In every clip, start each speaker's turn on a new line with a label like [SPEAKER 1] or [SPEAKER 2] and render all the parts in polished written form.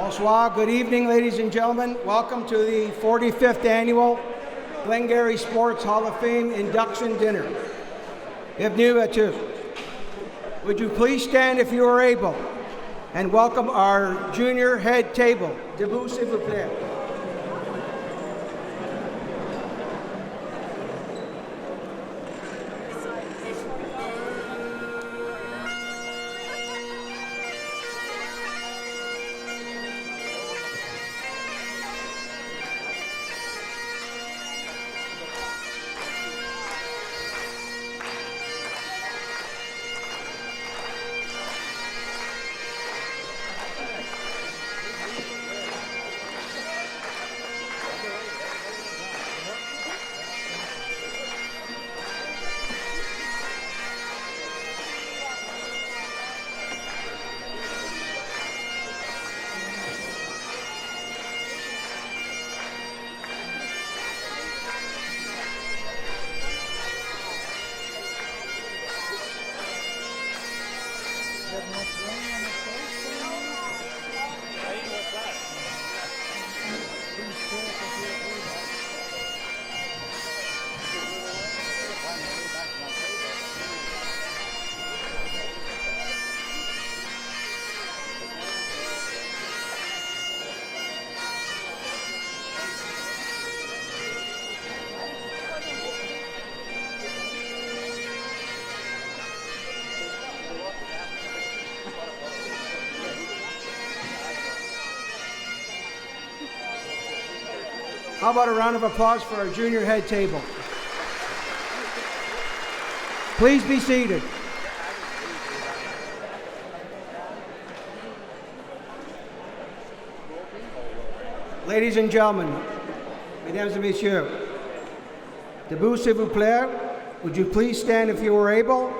[SPEAKER 1] Bonsoir, good evening, ladies and gentlemen. Welcome to the 45th Annual Glengarry Sports Hall of Fame Induction Dinner. Bienvenue à tous. Would you please stand if you are able and welcome our junior head table. Debout, s'il vous plaît. How about a round of applause for our junior head table? Please be seated. Ladies and gentlemen, mesdames et messieurs, debout s'il vous plaît. Would you please stand if you are able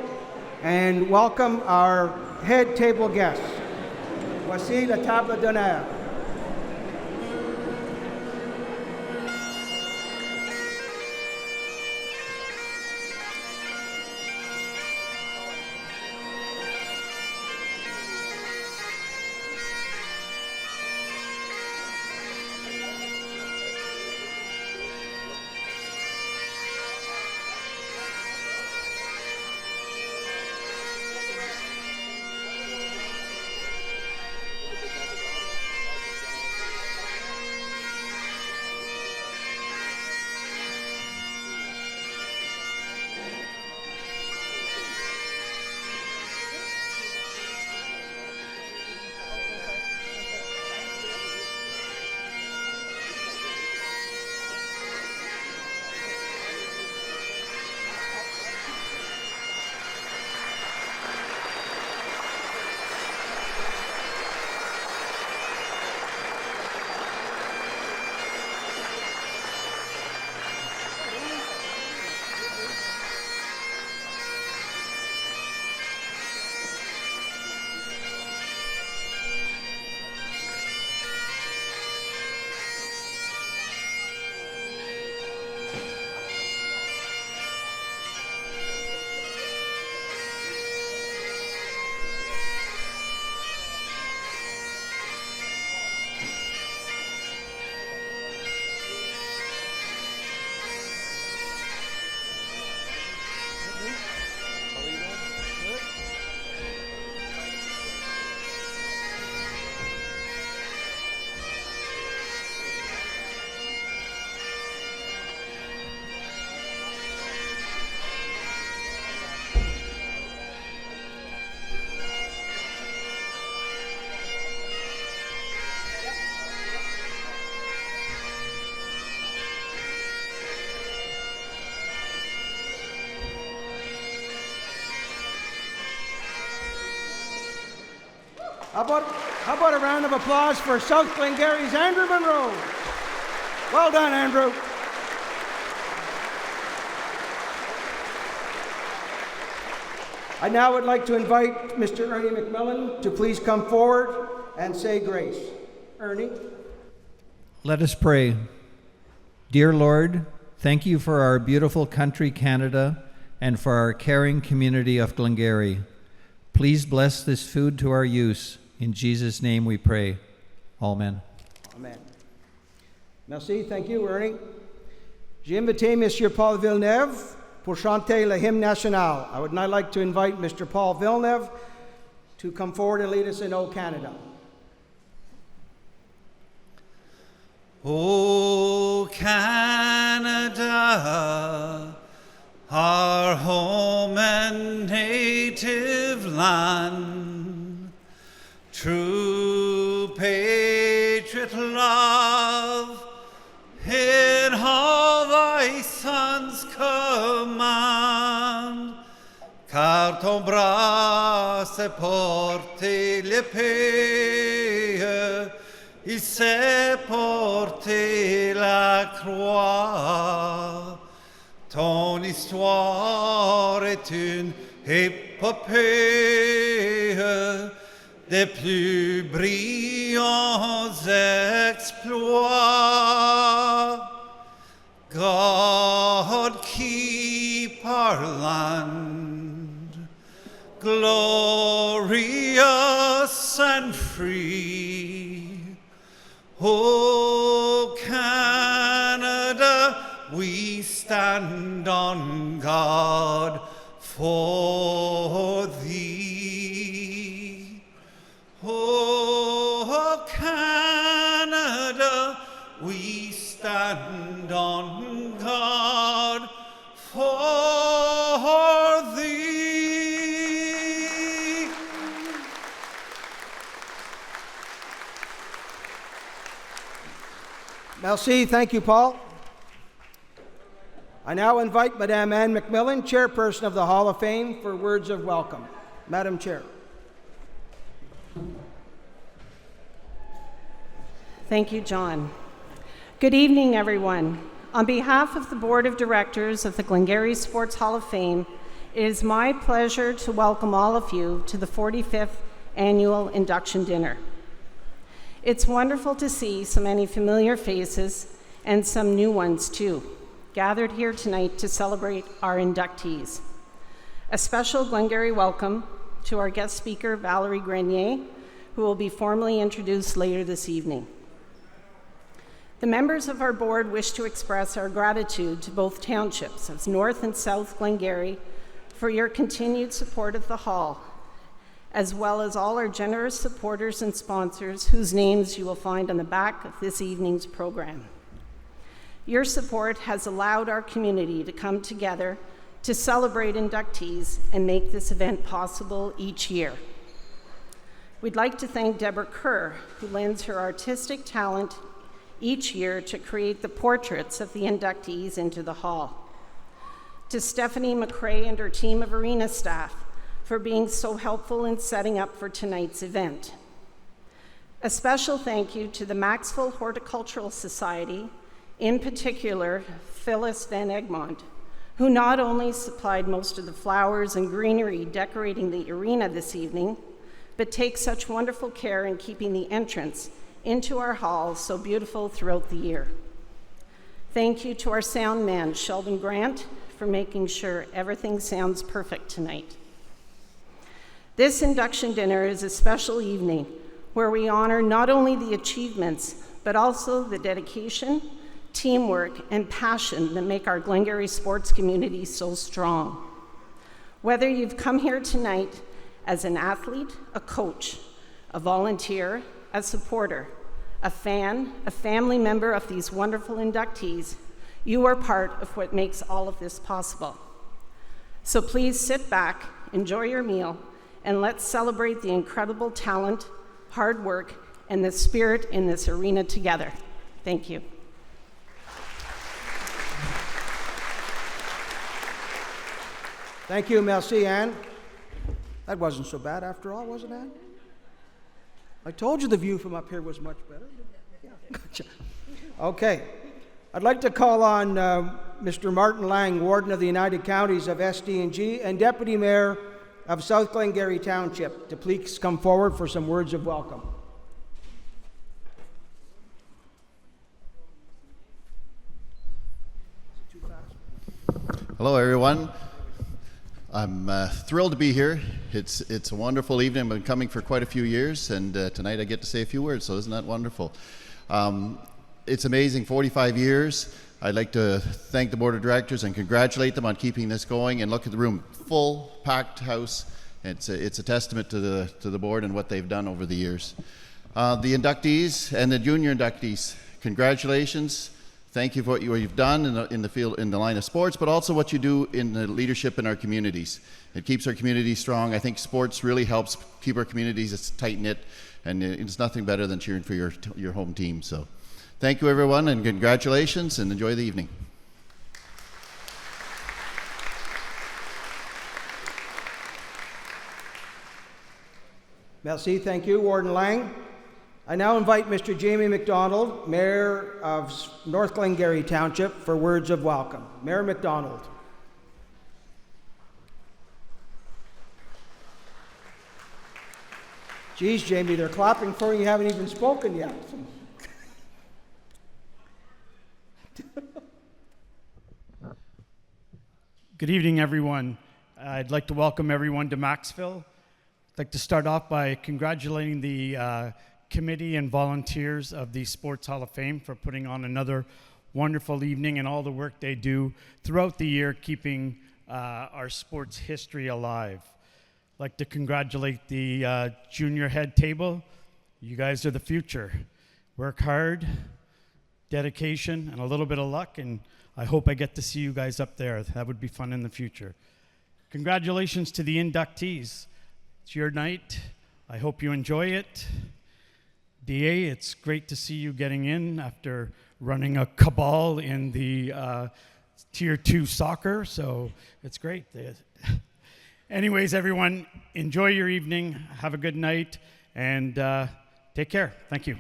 [SPEAKER 1] and welcome our head table guests. Voici la table d'honneur. How about a round of applause for South Glengarry's Andrew Monroe? Well done, Andrew. I now would like to invite Mr. Ernie McMillan to please come forward and say grace. Ernie.
[SPEAKER 2] Let us pray. Dear Lord, thank you for our beautiful country, Canada, and for our caring community of Glengarry. Please bless this food to our use. In Jesus' name we pray. Amen.
[SPEAKER 1] Amen. Merci, thank you, Ernie. J'ai invité Monsieur Paul Villeneuve pour chanter le hymne national. I would now like to invite Mr. Paul Villeneuve to come forward and lead us in O Canada.
[SPEAKER 3] O Canada, our home and native land, true patriot love, in all thy Son's command, car ton bras s'est porté l'épée, il s'est porté la croix. Ton histoire est une épopée des plus brillants exploits. God keep our land glorious and free. O Canada, we stand on guard for thee. O Canada, we stand on guard for thee.
[SPEAKER 1] Merci, thank you, Paul. I now invite Madame Anne McMillan, Chairperson of the Hall of Fame, for words of welcome. Madam Chair.
[SPEAKER 4] Thank you, John. Good evening, everyone. On behalf of the Board of Directors of the Glengarry Sports Hall of Fame, it is my pleasure to welcome all of you to the 45th Annual Induction Dinner. It's wonderful to see so many familiar faces and some new ones too, gathered here tonight to celebrate our inductees. A special Glengarry welcome to our guest speaker, Valerie Grenier, who will be formally introduced later this evening. The members of our board wish to express our gratitude to both townships of North and South Glengarry for your continued support of the Hall, as well as all our generous supporters and sponsors whose names you will find on the back of this evening's program. Your support has allowed our community to come together to celebrate inductees and make this event possible each year. We'd like to thank Deborah Kerr, who lends her artistic talent each year to create the portraits of the inductees into the hall. To Stephanie McRae and her team of arena staff for being so helpful in setting up for tonight's event. A special thank you to the Maxville Horticultural Society, in particular, Phyllis Van Egmont, who not only supplied most of the flowers and greenery decorating the arena this evening, but takes such wonderful care in keeping the entrance into our hall so beautiful throughout the year. Thank you to our sound man, Sheldon Grant, for making sure everything sounds perfect tonight. This induction dinner is a special evening where we honor not only the achievements, but also the dedication, teamwork, and passion that make our Glengarry sports community so strong. Whether you've come here tonight as an athlete, a coach, a volunteer, a supporter, a fan, a family member of these wonderful inductees, you are part of what makes all of this possible. So please sit back, enjoy your meal, and let's celebrate the incredible talent, hard work, and the spirit in this arena together. Thank you.
[SPEAKER 1] Thank you, merci, Anne. That wasn't so bad after all, was it, Anne? I told you the view from up here was much better. Yeah, gotcha. Okay. I'd like to call on Mr. Martin Lang, Warden of the United Counties of SD&G and Deputy Mayor of South Glengarry Township, to please come forward for some words of welcome.
[SPEAKER 5] Hello, everyone. I'm thrilled to be here. It's a wonderful evening. I've been coming for quite a few years, and tonight I get to say a few words, so isn't that wonderful? It's amazing, 45 years. I'd like to thank the Board of Directors and congratulate them on keeping this going, and look at the room, full, packed house. It's a testament to the board and what they've done over the years. The inductees and the junior inductees, congratulations. Thank you for what you've done in the field, in the line of sports, but also what you do in the leadership in our communities. It keeps our communities strong. I think sports really helps keep our communities tight-knit, and it's nothing better than cheering for your home team. So thank you, everyone, and congratulations, and enjoy the evening.
[SPEAKER 1] Merci, thank you, Warden Lang. I now invite Mr. Jamie MacDonald, Mayor of North Glengarry Township, for words of welcome. Mayor MacDonald. Geez, Jamie, they're clapping for you. You haven't even spoken yet.
[SPEAKER 6] Good evening, everyone. I'd like to welcome everyone to Maxville. I'd like to start off by congratulating the committee and volunteers of the Sports Hall of Fame for putting on another wonderful evening and all the work they do throughout the year keeping our sports history alive. I'd like to congratulate the junior head table. You guys are the future. Work hard, dedication, and a little bit of luck, and I hope I get to see you guys up there. That would be fun in the future. Congratulations to the inductees. It's your night. I hope you enjoy it. DA, it's great to see you getting in after running a cabal in the Tier 2 soccer, so it's great. Anyways, everyone, enjoy your evening, have a good night, and take care. Thank you.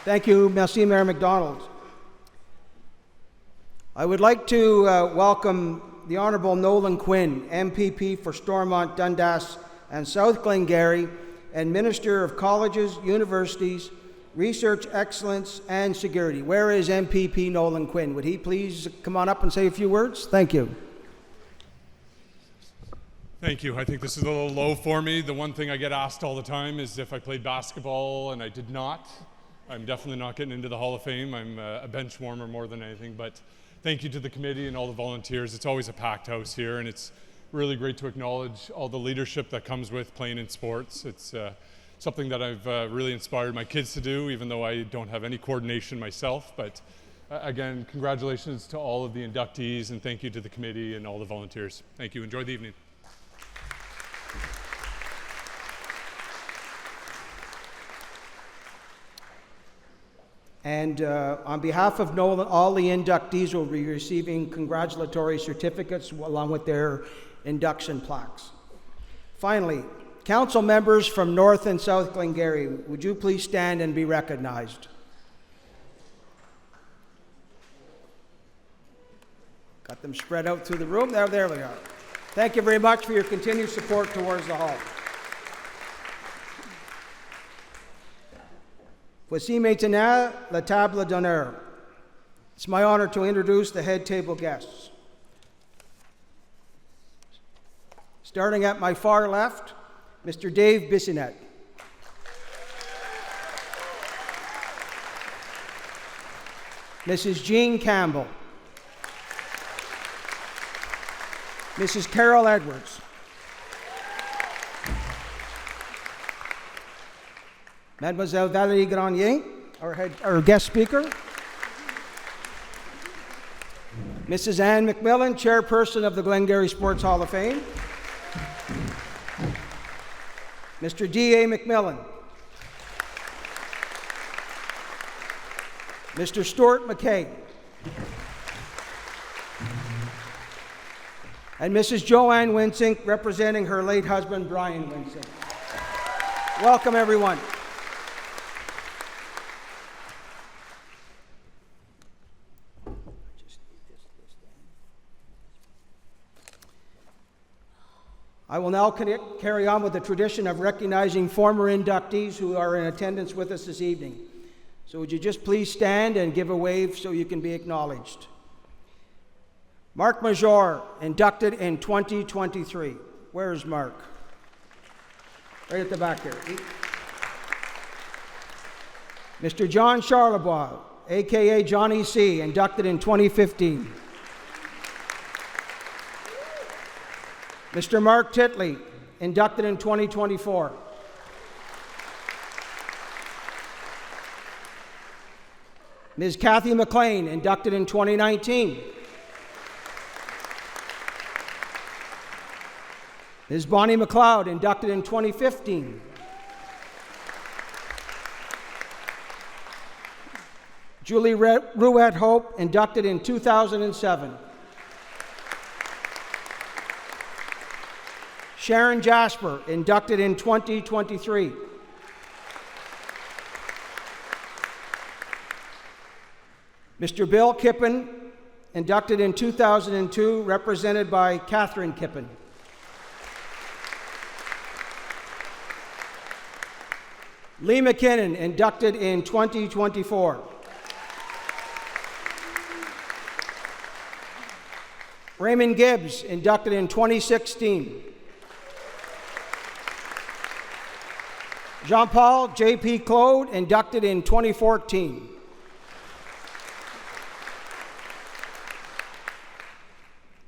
[SPEAKER 1] Thank you, merci, Mayor MacDonald. I would like to welcome the Honourable Nolan Quinn, MPP for Stormont, Dundas and South Glengarry, and Minister of Colleges, Universities, Research Excellence and Security. Where is MPP Nolan Quinn? Would he please come on up and say a few words? Thank you.
[SPEAKER 7] Thank you. I think this is a little low for me. The one thing I get asked all the time is if I played basketball, and I did not. I'm definitely not getting into the Hall of Fame. I'm a bench warmer more than anything, but thank you to the committee and all the volunteers. It's always a packed house here, and it's really great to acknowledge all the leadership that comes with playing in sports. It's something that I've really inspired my kids to do, even though I don't have any coordination myself. But again, congratulations to all of the inductees, and thank you to the committee and all the volunteers. Thank you. Enjoy the evening.
[SPEAKER 1] And on behalf of Nolan, all the inductees will be receiving congratulatory certificates along with their induction plaques. Finally, council members from North and South Glengarry, would you please stand and be recognized? Got them spread out through the room. There we are. Thank you very much for your continued support towards the hall. Voici maintenant la table d'honneur. It's my honor to introduce the head table guests. Starting at my far left, Mr. Dave Bissonnette. Mrs. Jean Campbell. Mrs. Carol Edwards. Mademoiselle Valérie Grenier, our guest speaker. Mrs. Anne McMillan, chairperson of the Glengarry Sports Hall of Fame. Mr. D.A. McMillan. Mr. Stuart McKay. And Mrs. Joanne Winsink, representing her late husband, Brian Winsink. Welcome, everyone. I will now carry on with the tradition of recognizing former inductees who are in attendance with us this evening. So would you just please stand and give a wave so you can be acknowledged. Mark Major, inducted in 2023. Where's Mark? Right at the back here. Mr. John Charlebois, aka Johnny C., inducted in 2015. Mr. Mark Titley, inducted in 2024. Ms. Kathy McLean, inducted in 2019. Ms. Bonnie McLeod, inducted in 2015. Julie Ruette Hope, inducted in 2007. Sharon Jasper, inducted in 2023. Mr. Bill Kippen, inducted in 2002, represented by Catherine Kippen. Lee McKinnon, inducted in 2024. Raymond Gibbs, inducted in 2016. Jean-Paul J.P. Claude, inducted in 2014.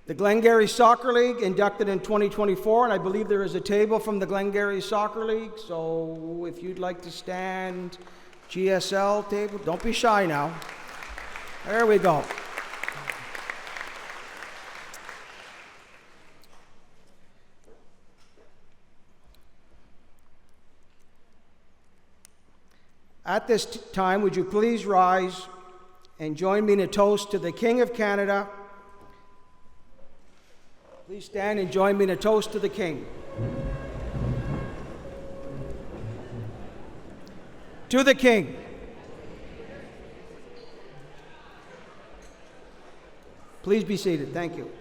[SPEAKER 1] The Glengarry Soccer League, inducted in 2024, and I believe there is a table from the Glengarry Soccer League, so if you'd like to stand, GSL table, don't be shy now. There we go. At this time, would you please rise and join me in a toast to the King of Canada. Please stand and join me in a toast to the King. To the King. Please be seated. Thank you.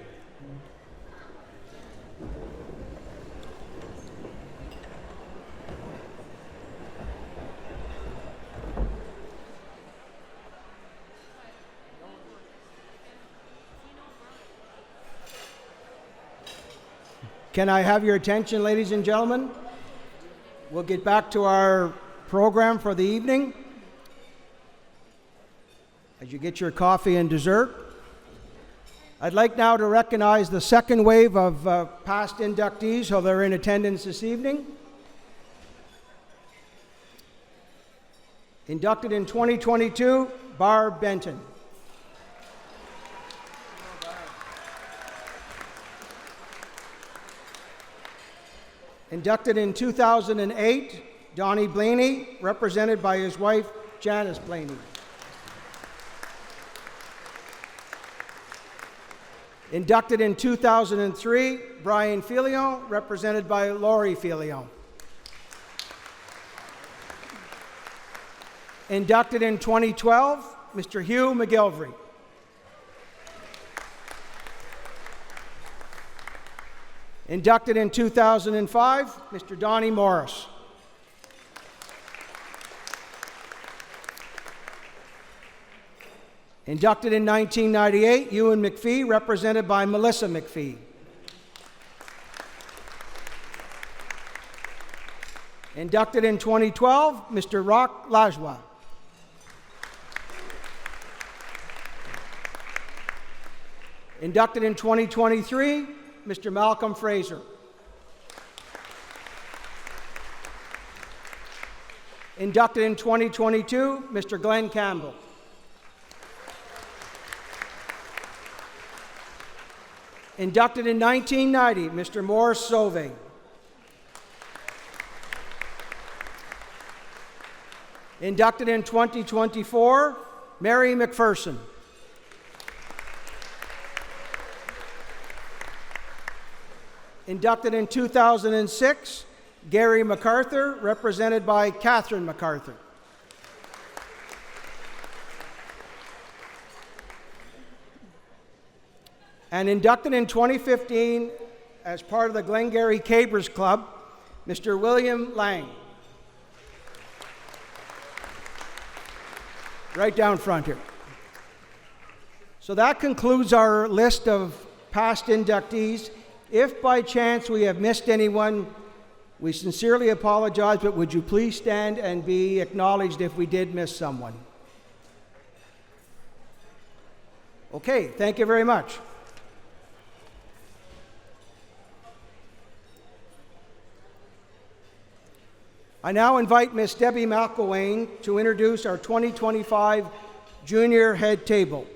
[SPEAKER 1] Can I have your attention, ladies and gentlemen? We'll get back to our program for the evening. As you get your coffee and dessert, I'd like now to recognize the second wave of past inductees who are in attendance this evening. Inducted in 2022, Barb Benton. Inducted in 2008, Donnie Blaney, represented by his wife, Janice Blaney. Inducted in 2003, Brian Filion, represented by Laurie Filion. Inducted in 2012, Mr. Hugh McGilvery. Inducted in 2005, Mr. Donnie Morris. Inducted in 1998, Ewan McPhee, represented by Melissa McPhee. Inducted in 2012, Mr. Roch Lajoie. Inducted in 2023, Mr. Malcolm Fraser. Inducted in 2022, Mr. Glenn Campbell. Inducted in 1990, Mr. Morris Sauve. Inducted in 2024, Mary McPherson. Inducted in 2006, Gary MacArthur, represented by Catherine MacArthur. And inducted in 2015 as part of the Glengarry Cabers Club, Mr. William Lang. right down front here. So that concludes our list of past inductees. If by chance we have missed anyone, we sincerely apologize, but would you please stand and be acknowledged if we did miss someone? Okay, thank you very much. I now invite Miss Debbie McElwain to introduce our 2025 Junior Head Table.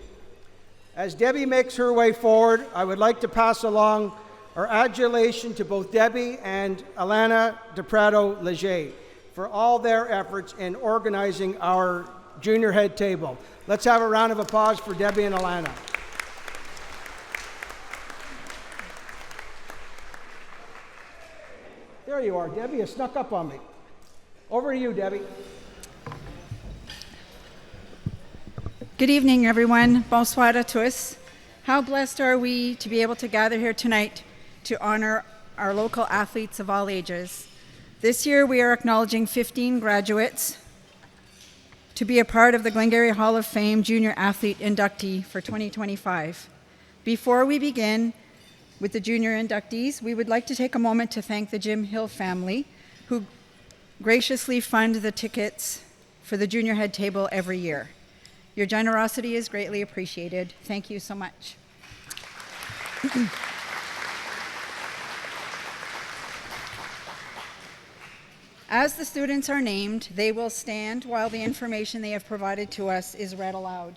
[SPEAKER 1] As Debbie makes her way forward, I would like to pass along our adulation to both Debbie and Alana DePrado Leger for all their efforts in organizing our Junior Head Table. Let's have a round of applause for Debbie and Alana. There you are, Debbie. You snuck up on me. Over to you, Debbie.
[SPEAKER 8] Good evening, everyone. Bonsoir à tous. How blessed are we to be able to gather here tonight to honor our local athletes of all ages. This year, we are acknowledging 15 graduates to be a part of the Glengarry Hall of Fame Junior Athlete Inductee for 2025. Before we begin with the junior inductees, we would like to take a moment to thank the Jim Hill family, who graciously fund the tickets for the Junior Head Table every year. Your generosity is greatly appreciated. Thank you so much. As the students are named, they will stand while the information they have provided to us is read aloud.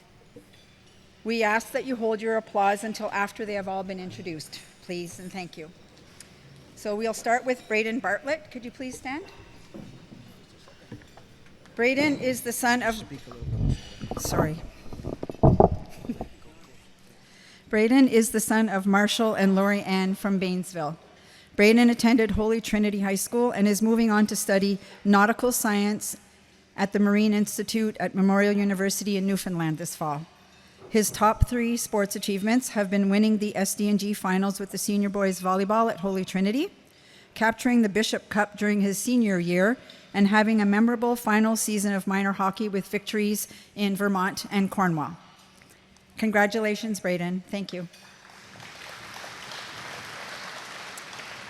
[SPEAKER 8] We ask that you hold your applause until after they have all been introduced, please, and thank you. So we'll start with Braden Bartlett. Could you please stand? Braden is the son of... Braden is the son of Marshall and Lori Ann from Baynesville. Braden attended Holy Trinity High School and is moving on to study nautical science at the Marine Institute at Memorial University in Newfoundland this fall. His top 3 sports achievements have been winning the SD&G finals with the senior boys volleyball at Holy Trinity, capturing the Bishop Cup during his senior year, and having a memorable final season of minor hockey with victories in Vermont and Cornwall. Congratulations, Braden. Thank you.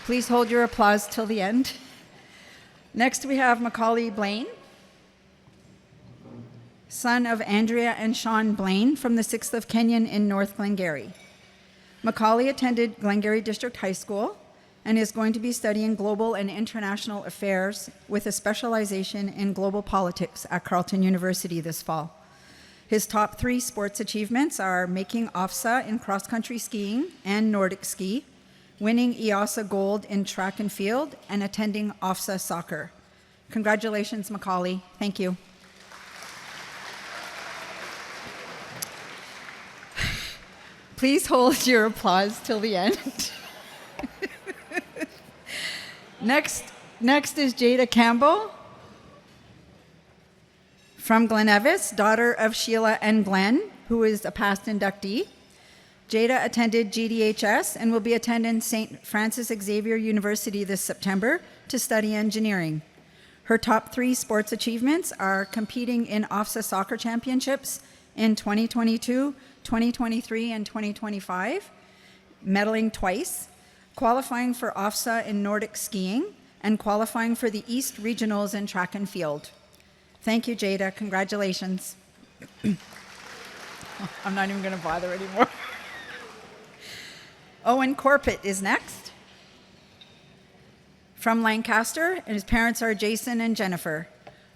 [SPEAKER 8] Please hold your applause till the end. Next, we have Macaulay Blaine, son of Andrea and Sean Blaine from the 6th of Kenyon in North Glengarry. Macaulay attended Glengarry District High School and is going to be studying global and international affairs with a specialization in global politics at Carleton University this fall. His top 3 sports achievements are making OFSA in cross-country skiing and Nordic ski, winning EOSA gold in track and field, and attending OFSA soccer. Congratulations, Macaulay. Thank you. Please hold your applause till the end. Next is Jada Campbell from Glen Evis, daughter of Sheila and Glenn, who is a past inductee. Jada attended GDHS and will be attending St. Francis Xavier University this September to study engineering. Her top 3 sports achievements are competing in OFSA soccer championships in 2022, 2023, and 2025, medaling twice, qualifying for OFSA in Nordic skiing, and qualifying for the East Regionals in track and field. Thank you, Jada. Congratulations. I'm not even going to bother anymore. Owen Corpett is next. From Lancaster, and his parents are Jason and Jennifer.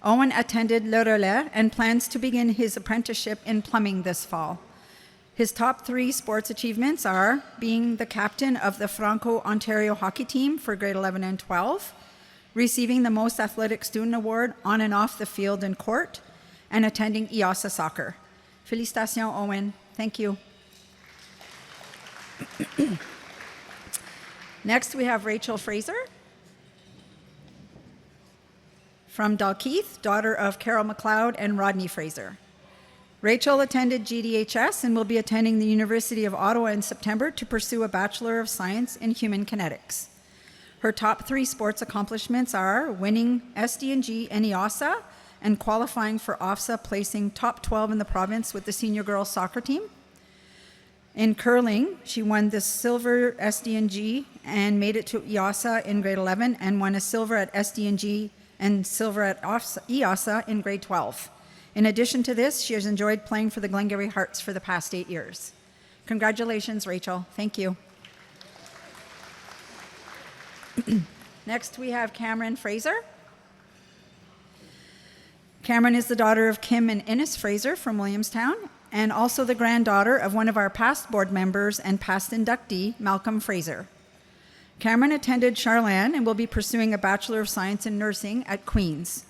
[SPEAKER 8] Owen attended Le Relais and plans to begin his apprenticeship in plumbing this fall. His top 3 sports achievements are being the captain of the Franco-Ontario hockey team for grade 11 and 12, receiving the Most Athletic Student Award on and off the field and court, and attending EOSA soccer. Félicitations, Owen. Thank you. Next, we have Rachel Fraser from Dalkeith, daughter of Carol McLeod and Rodney Fraser. Rachel attended GDHS and will be attending the University of Ottawa in September to pursue a Bachelor of Science in Human Kinetics. Her top 3 sports accomplishments are winning SD&G and EOSA and qualifying for OFSA, placing top 12 in the province with the senior girls soccer team. In curling, she won the silver SDNG and made it to EOSA in grade 11 and won a silver at SDNG and silver at EOSA in grade 12. In addition to this, she has enjoyed playing for the Glengarry Hearts for the past 8 years. Congratulations, Rachel. Thank you. Next, we have Cameron Fraser. Cameron is the daughter of Kim and Innes Fraser from Williamstown, and also the granddaughter of one of our past board members and past inductee, Malcolm Fraser. Cameron attended Charlan and will be pursuing a Bachelor of Science in Nursing at Queen's.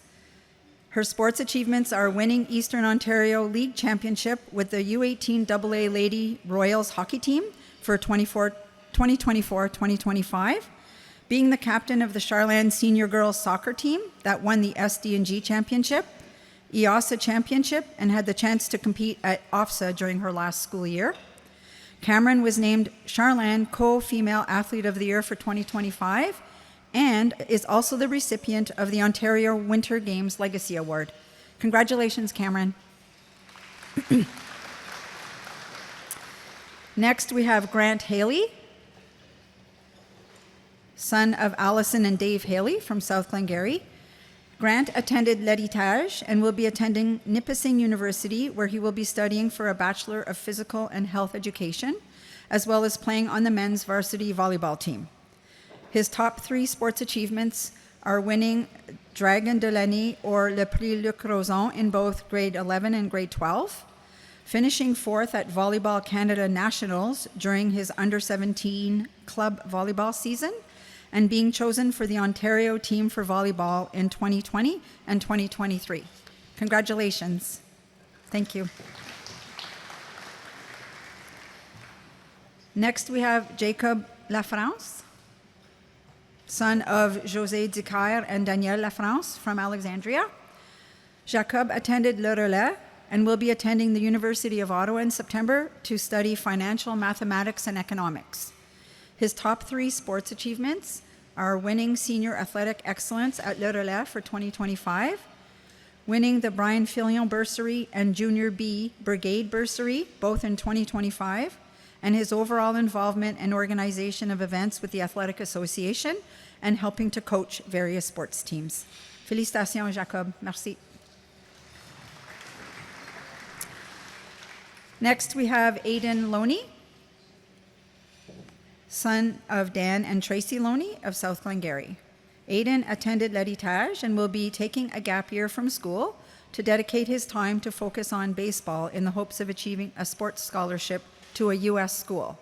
[SPEAKER 8] Her sports achievements are winning Eastern Ontario League Championship with the U18 AA Lady Royals hockey team for 2024-2025, being the captain of the Charlan Senior Girls Soccer team that won the SDNG Championship, EOSA Championship, and had the chance to compete at OFSA during her last school year. Cameron was named Charlan Co-Female Athlete of the Year for 2025 and is also the recipient of the Ontario Winter Games Legacy Award. Congratulations, Cameron. Next, we have Grant Haley, son of Allison and Dave Haley from South Glengarry. Grant attended L'Héritage and will be attending Nipissing University, where he will be studying for a Bachelor of Physical and Health Education, as well as playing on the men's varsity volleyball team. His top 3 sports achievements are winning Dragon de l'année or Le Prix Luc Roson in both grade 11 and grade 12, finishing 4th at Volleyball Canada Nationals during his under-17 club volleyball season, and being chosen for the Ontario team for volleyball in 2020 and 2023. Congratulations. Thank you. Next, we have Jacob Lafrance, son of José Dicaire and Danielle Lafrance from Alexandria. Jacob attended Le Relais and will be attending the University of Ottawa in September to study financial mathematics and economics. His top 3 sports achievements are winning Senior Athletic Excellence at Le Relais for 2025, winning the Brian Fillion Bursary and Junior B Brigade Bursary, both in 2025, and his overall involvement and organization of events with the Athletic Association and helping to coach various sports teams. Félicitations, Jacob. Merci. Next, we have Aidan Loney, son of Dan and Tracy Loney of South Glengarry. Aidan attended L'Héritage and will be taking a gap year from school to dedicate his time to focus on baseball in the hopes of achieving a sports scholarship to a U.S. school.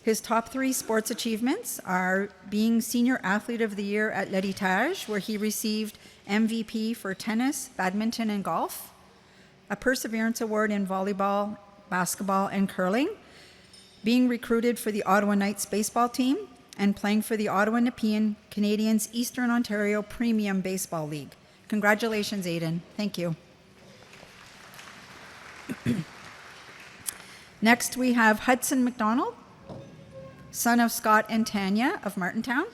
[SPEAKER 8] His top 3 sports achievements are being Senior Athlete of the Year at L'Héritage, where he received MVP for tennis, badminton, and golf, a Perseverance Award in volleyball, basketball, and curling, being recruited for the Ottawa Knights baseball team, and playing for the Ottawa Nepean Canadians Eastern Ontario Premium Baseball League. Congratulations, Aidan. Thank you. Next, we have Hudson McDonald, son of Scott and Tanya of Martintown.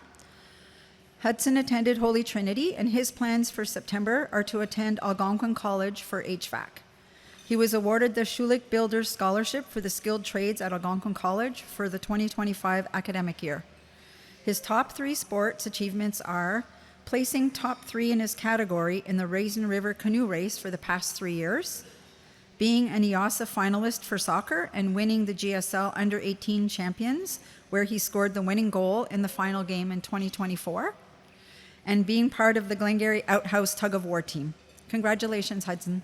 [SPEAKER 8] Hudson attended Holy Trinity, and his plans for September are to attend Algonquin College for HVAC. He was awarded the Schulich Builders Scholarship for the Skilled Trades at Algonquin College for the 2025 academic year. His top 3 sports achievements are placing top 3 in his category in the Raisin River Canoe Race for the past 3 years, being an EOSA finalist for soccer and winning the GSL Under-18 Champions, where he scored the winning goal in the final game in 2024, and being part of the Glengarry Outhouse Tug of War team. Congratulations, Hudson.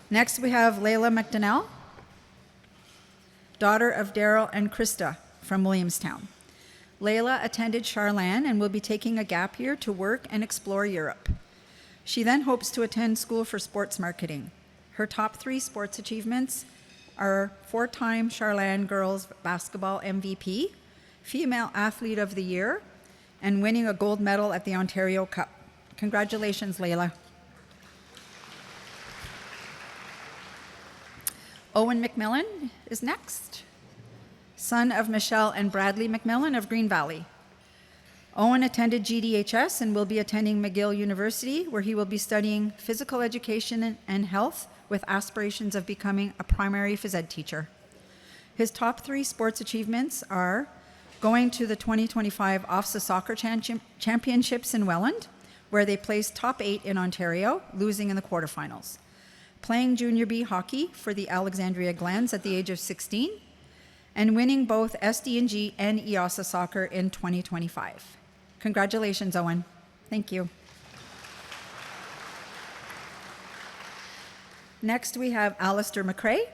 [SPEAKER 8] Next, we have Layla McDonnell, daughter of Daryl and Krista from Williamstown. Layla attended Charlan and will be taking a gap year to work and explore Europe. She then hopes to attend school for sports marketing. Her top 3 sports achievements are 4-time Charlan Girls Basketball MVP, Female Athlete of the Year, and winning a gold medal at the Ontario Cup. Congratulations, Layla. Owen McMillan is next, son of Michelle and Bradley McMillan of Green Valley. Owen attended GDHS and will be attending McGill University, where he will be studying physical education and health with aspirations of becoming a primary phys ed teacher. His top 3 sports achievements are going to the 2025 OFSA Soccer Championships in Welland, where they placed top 8 in Ontario, losing in the quarterfinals. Playing Junior B hockey for the Alexandria Glens at the age of 16, and winning both SD&G and EOSA Soccer in 2025. Congratulations, Owen. Thank you. Next, we have Alistair McRae,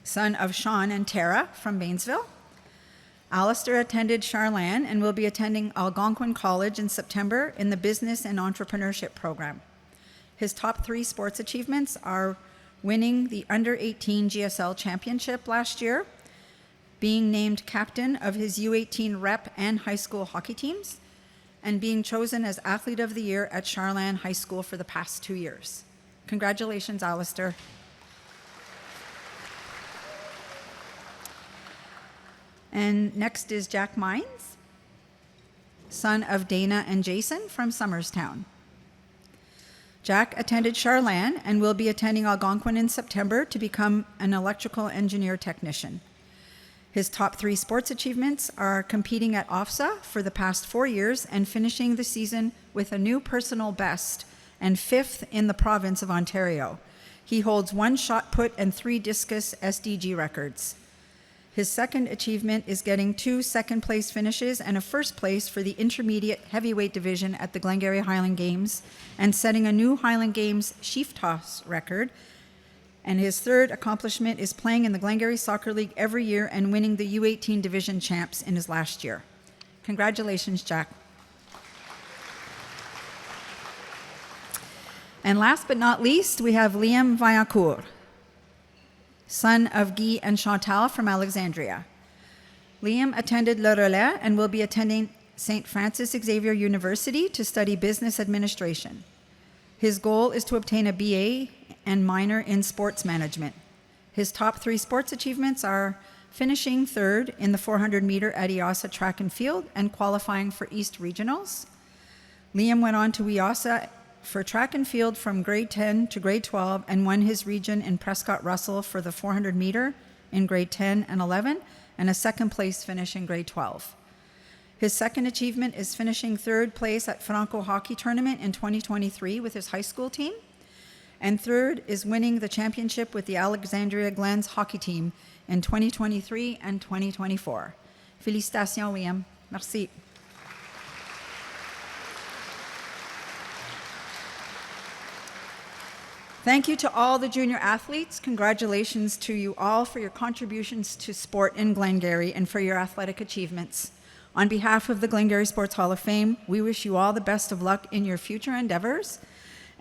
[SPEAKER 8] son of Sean and Tara from Baynesville. Alistair attended Charlan and will be attending Algonquin College in September in the Business and Entrepreneurship program. His top 3 sports achievements are winning the Under-18 GSL Championship last year, being named captain of his U18 rep and high school hockey teams, and being chosen as Athlete of the Year at Charlan High School for the past 2 years. Congratulations, Alistair. And next is Jack Mines, son of Dana and Jason from Summerstown. Jack attended Charlan and will be attending Algonquin in September to become an electrical engineer technician. His top 3 sports achievements are competing at OFSA for the past 4 years and finishing the season with a new personal best and 5th in the province of Ontario. He holds 1 shot put and 3 discus SDG records. His second achievement is getting 2 second-place finishes and a first place for the intermediate heavyweight division at the Glengarry Highland Games and setting a new Highland Games sheaf toss record. And his third accomplishment is playing in the Glengarry Soccer League every year and winning the U18 division champs in his last year. Congratulations, Jack. And last but not least, we have Liam Vaillancourt, son of Guy and Chantal from Alexandria. Liam attended Le Relais and will be attending St. Francis Xavier University to study business administration. His goal is to obtain a BA and minor in sports management. His top 3 sports achievements are finishing 3rd in the 400 meter at EOSA track and field and qualifying for East Regionals. Liam went on to EOSA for track and field from grade 10 to grade 12 and won his region in Prescott Russell for the 400 meter in grade 10 and 11 and a second place finish in grade 12. His second achievement is finishing 3rd place at Franco Hockey Tournament in 2023 with his high school team. And 3rd is winning the championship with the Alexandria Glens hockey team in 2023 and 2024. Félicitations, Liam. Merci. Thank you to all the junior athletes. Congratulations to you all for your contributions to sport in Glengarry and for your athletic achievements. On behalf of the Glengarry Sports Hall of Fame, we wish you all the best of luck in your future endeavors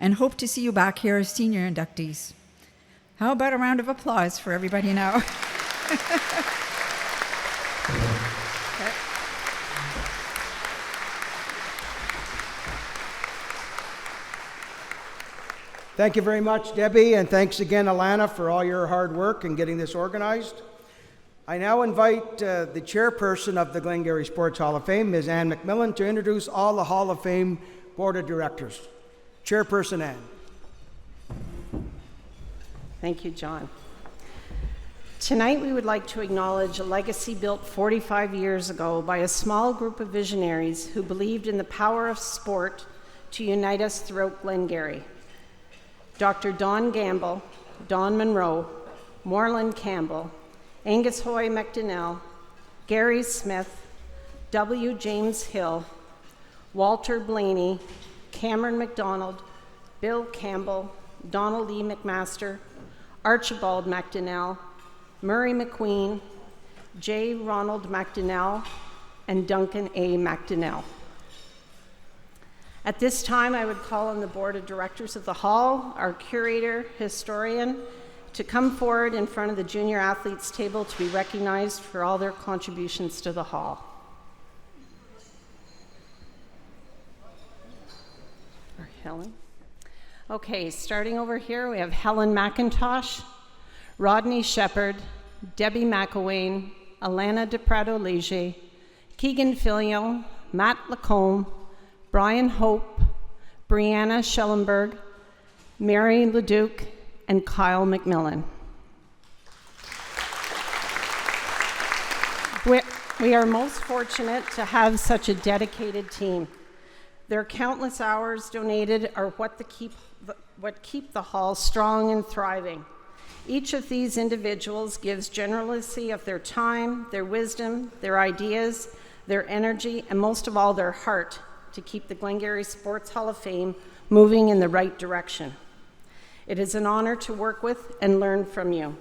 [SPEAKER 8] and hope to see you back here as senior inductees. How about a round of applause for everybody now?
[SPEAKER 1] Thank you very much, Debbie, and thanks again, Alana, for all your hard work in getting this organized. I now invite the chairperson of the Glengarry Sports Hall of Fame, Ms. Ann McMillan, to introduce all the Hall of Fame Board of Directors. Chairperson Ann.
[SPEAKER 4] Thank you, John. Tonight, we would like to acknowledge a legacy built 45 years ago by a small group of visionaries who believed in the power of sport to unite us throughout Glengarry. Dr. Don Gamble, Don Monroe, Moreland Campbell, Angus Hoy McDonnell, Gary Smith, W. James Hill, Walter Blaney, Cameron McDonald, Bill Campbell, Donald E. McMaster, Archibald McDonnell, Murray McQueen, J. Ronald McDonnell, and Duncan A. McDonnell. At this time, I would call on the Board of Directors of the Hall, our curator, historian, to come forward in front of the junior athletes table to be recognized for all their contributions to the Hall. Or Helen. Okay, starting over here, we have Helen McIntosh, Rodney Shepard, Debbie McElwain, Alana de Prado-Leger, Keegan Filio, Matt Lacombe, Brian Hope, Brianna Schellenberg, Mary Leduc, and Kyle McMillan. We are most fortunate to have such a dedicated team. Their countless hours donated are what keep the hall strong and thriving. Each of these individuals gives generously of their time, their wisdom, their ideas, their energy, and most of all, their heart to keep the Glengarry Sports Hall of Fame moving in the right direction. It is an honor to work with and learn from you.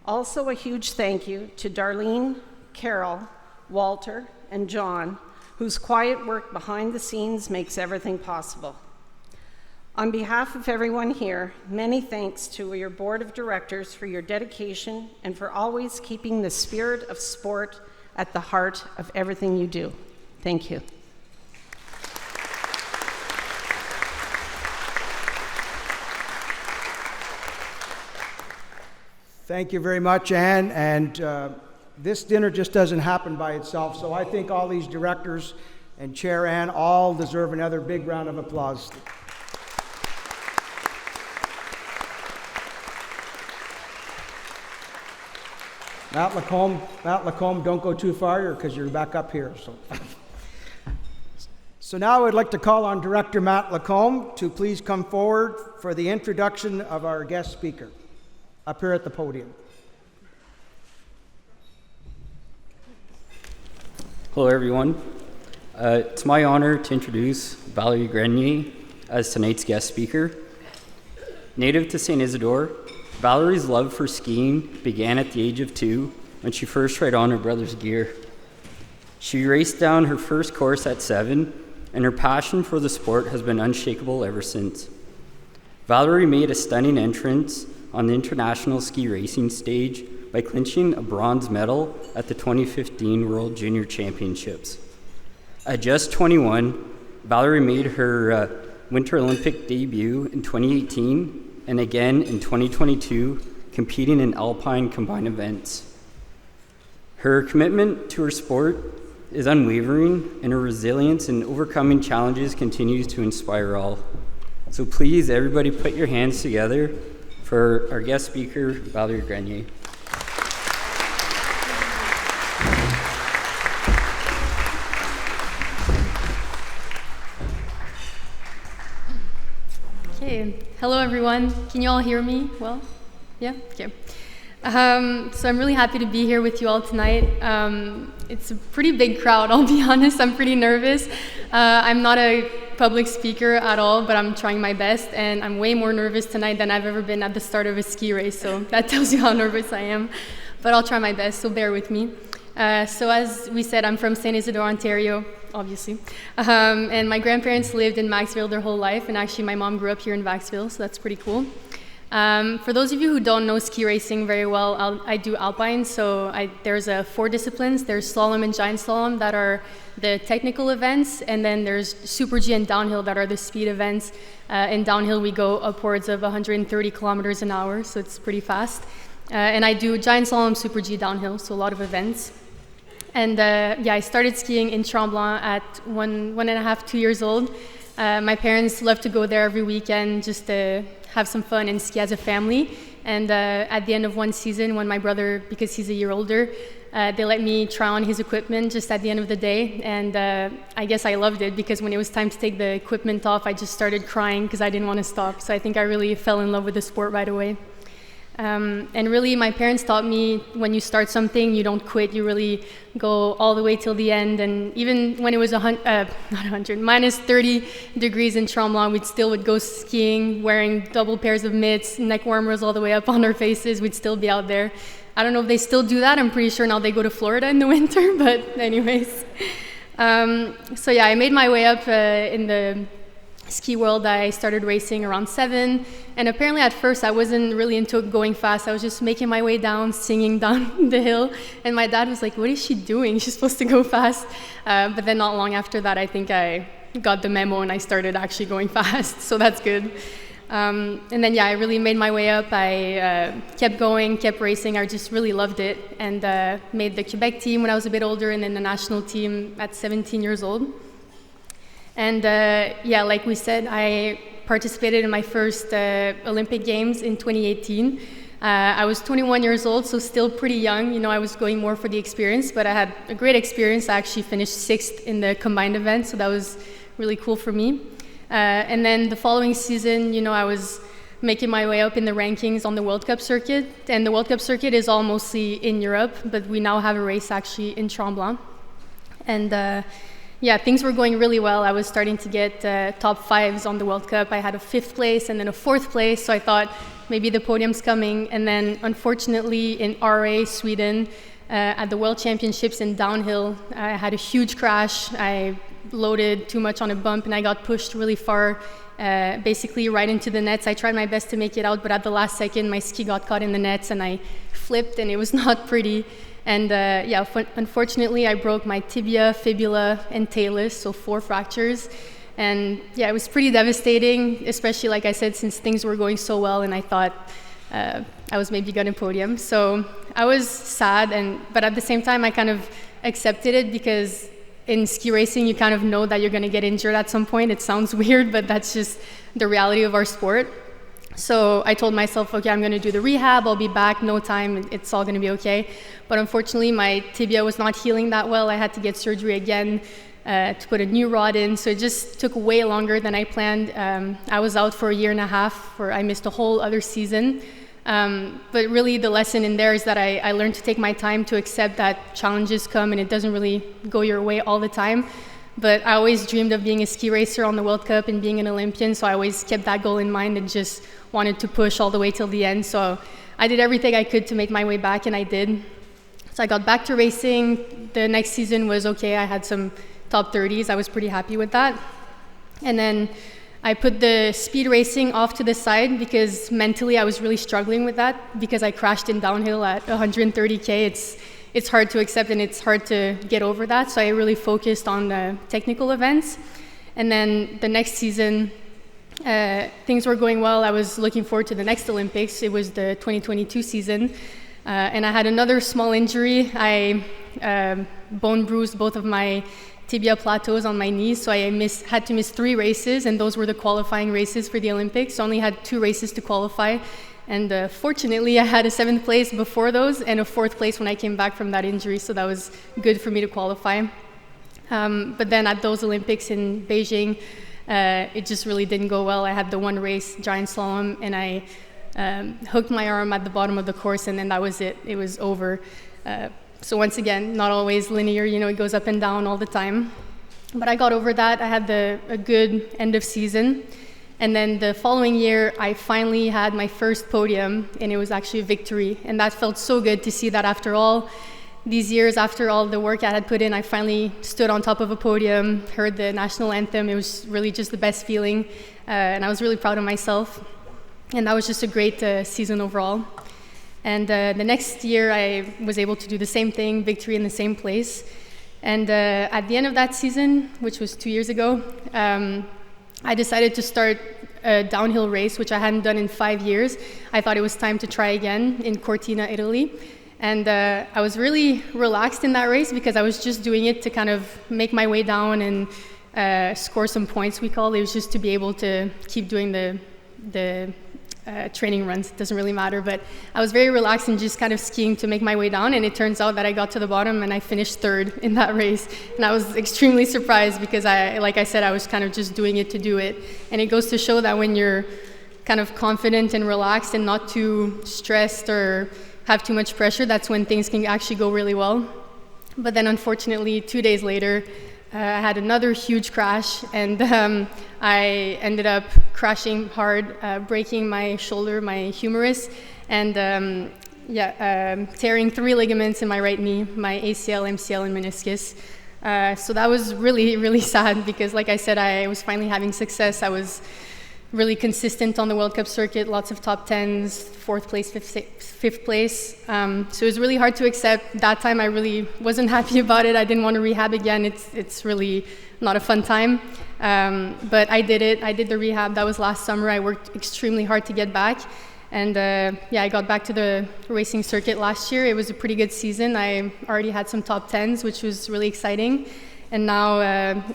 [SPEAKER 4] Also, a huge thank you to Darlene, Carol, Walter, and John, whose quiet work behind the scenes makes everything possible. On behalf of everyone here, many thanks to your board of directors for your dedication and for always keeping the spirit of sport at the heart of everything you do. Thank you.
[SPEAKER 1] Thank you very much, Anne. And this dinner just doesn't happen by itself, so I think all these directors and Chair Anne all deserve another big round of applause. Matt Lacombe, don't go too far because you're back up here. So now I'd like to call on Director Matt Lacombe to please come forward for the introduction of our guest speaker up here at the podium.
[SPEAKER 9] Hello, everyone. It's my honor to introduce Valerie Grenier as tonight's guest speaker. Native to St. Isidore, Valerie's love for skiing began at the age of 2 when she first tried on her brother's gear. She raced down her first course at 7, and her passion for the sport has been unshakable ever since. Valerie made a stunning entrance on the international ski racing stage by clinching a bronze medal at the 2015 World Junior Championships. At just 21, Valerie made her Winter Olympic debut in 2018 and again in 2022, competing in alpine combined events. Her commitment to her sport is unwavering, and her resilience in overcoming challenges continues to inspire all. So please, everybody, put your hands together for our guest speaker, Valerie Grenier.
[SPEAKER 10] Okay, hello everyone. Can you all hear me well? Yeah? Okay. So I'm really happy to be here with you all tonight. It's a pretty big crowd, I'll be honest. I'm pretty nervous. I'm not a public speaker at all, but I'm trying my best, and I'm way more nervous tonight than I've ever been at the start of a ski race, so that tells you how nervous I am. But I'll try my best, so bear with me. So as we said, I'm from St. Isidore, Ontario, obviously. And my grandparents lived in Maxville their whole life, and actually my mom grew up here in Maxville, so that's pretty cool. For those of you who don't know ski racing very well, I do alpine, so there's 4 disciplines. There's slalom and giant slalom that are the technical events, and then there's Super G and downhill that are the speed events. In downhill, we go upwards of 130 kilometers an hour, so it's pretty fast. And I do giant slalom, Super G, downhill, so a lot of events. And I started skiing in Tremblant at 1.5, 2 years old. My parents love to go there every weekend just to have some fun and ski as a family. And at the end of one season, when my brother, because he's a year older, they let me try on his equipment just at the end of the day. And I guess I loved it, because when it was time to take the equipment off, I just started crying because I didn't want to stop. So I think I really fell in love with the sport right away. And really, my parents taught me, when you start something, you don't quit. You really go all the way till the end. And even when it was minus 30 degrees in Tremblant, we would go skiing, wearing double pairs of mitts, neck warmers all the way up on our faces. We'd still be out there. I don't know if they still do that. I'm pretty sure now they go to Florida in the winter, but anyways. I made my way up in the ski world. I started racing around 7, and apparently at first I wasn't really into going fast. I was just making my way down, singing down the hill, and my dad was like, what is she doing? She's supposed to go fast. But then not long after that, I think I got the memo and I started actually going fast, so that's good. And then, yeah, I really made my way up. I kept going, kept racing. I just really loved it, and made the Quebec team when I was a bit older, and then the national team at 17 years old. And yeah, like we said, I participated in my first Olympic Games in 2018. I was 21 years old, so still pretty young. You know, I was going more for the experience, but I had a great experience. I actually finished 6th in the combined event, so that was really cool for me. And then the following season, you know, I was making my way up in the rankings on the World Cup circuit. And the World Cup circuit is all mostly in Europe, but we now have a race actually in Tremblant. And yeah, things were going really well. I was starting to get top 5s on the World Cup. I had a 5th place and then a 4th place, so I thought maybe the podium's coming. And then unfortunately in RA, Sweden, at the World Championships in downhill, I had a huge crash. I loaded too much on a bump and I got pushed really far, basically right into the nets. I tried my best to make it out, but at the last second my ski got caught in the nets and I flipped, and it was not pretty. And yeah, unfortunately I broke my tibia, fibula, and talus, so 4 fractures. And yeah, it was pretty devastating, especially like I said, since things were going so well and I thought I was maybe gonna podium. So I was sad, but at the same time I kind of accepted it, because in ski racing, you kind of know that you're going to get injured at some point. It sounds weird, but that's just the reality of our sport. So I told myself, okay, I'm going to do the rehab. I'll be back, no time. It's all going to be okay. But unfortunately, my tibia was not healing that well. I had to get surgery again to put a new rod in. So it just took way longer than I planned. I was out for a year and a half. I missed a whole other season. But really the lesson in there is that I learned to take my time to accept that challenges come and it doesn't really go your way all the time. But I always dreamed of being a ski racer on the World Cup and being an Olympian, so I always kept that goal in mind and just wanted to push all the way till the end. So I did everything I could to make my way back, and I did. So I got back to racing. The next season was okay. I had some top 30s. I was pretty happy with that. And then I put the speed racing off to the side because mentally I was really struggling with that, because I crashed in downhill at 130K. It's hard to accept and it's hard to get over that. So I really focused on the technical events. And then the next season, things were going well. I was looking forward to the next Olympics. It was the 2022 season. And I had another small injury. I bone bruised both of my tibia plateaus on my knees, so I had to miss 3 races, and those were the qualifying races for the Olympics. So I only had 2 races to qualify, and fortunately I had a 7th place before those and a 4th place when I came back from that injury, so that was good for me to qualify. But then at those Olympics in Beijing, it just really didn't go well. I had the one race, giant slalom, and I hooked my arm at the bottom of the course, and then that was it. It was over. So once again, not always linear, you know, it goes up and down all the time. But I got over that. I had a good end of season. And then the following year, I finally had my first podium, and it was actually a victory. And that felt so good to see that after all these years, after all the work I had put in, I finally stood on top of a podium, heard the national anthem. It was really just the best feeling. And I was really proud of myself. And that was just a great season overall. And the next year, I was able to do the same thing, victory in the same place. And at the end of that season, which was 2 years ago, I decided to start a downhill race, which I hadn't done in 5 years. I thought it was time to try again in Cortina, Italy. And I was really relaxed in that race because I was just doing it to kind of make my way down and score some points, we call it. It was just to be able to keep doing the training runs. It doesn't really matter, but I was very relaxed and just kind of skiing to make my way down, and it turns out that I got to the bottom and I finished 3rd in that race, and I was extremely surprised because like I said, I was kind of just doing it to do it. And it goes to show that when you're kind of confident and relaxed and not too stressed or have too much pressure, that's when things can actually go really well. But then unfortunately 2 days later, I had another huge crash, and I ended up crashing hard, breaking my shoulder, my humerus, and tearing 3 ligaments in my right knee, my ACL, MCL, and meniscus. So that was really, really sad because, like I said, I was finally having success. I was really consistent on the World Cup circuit, lots of top 10s, fourth place, fifth place. So it was really hard to accept. That time I really wasn't happy about it. I didn't want to rehab again. It's really not a fun time. But I did it. I did the rehab. That was last summer. I worked extremely hard to get back. And I got back to the racing circuit last year. It was a pretty good season. I already had some top 10s, which was really exciting. And now,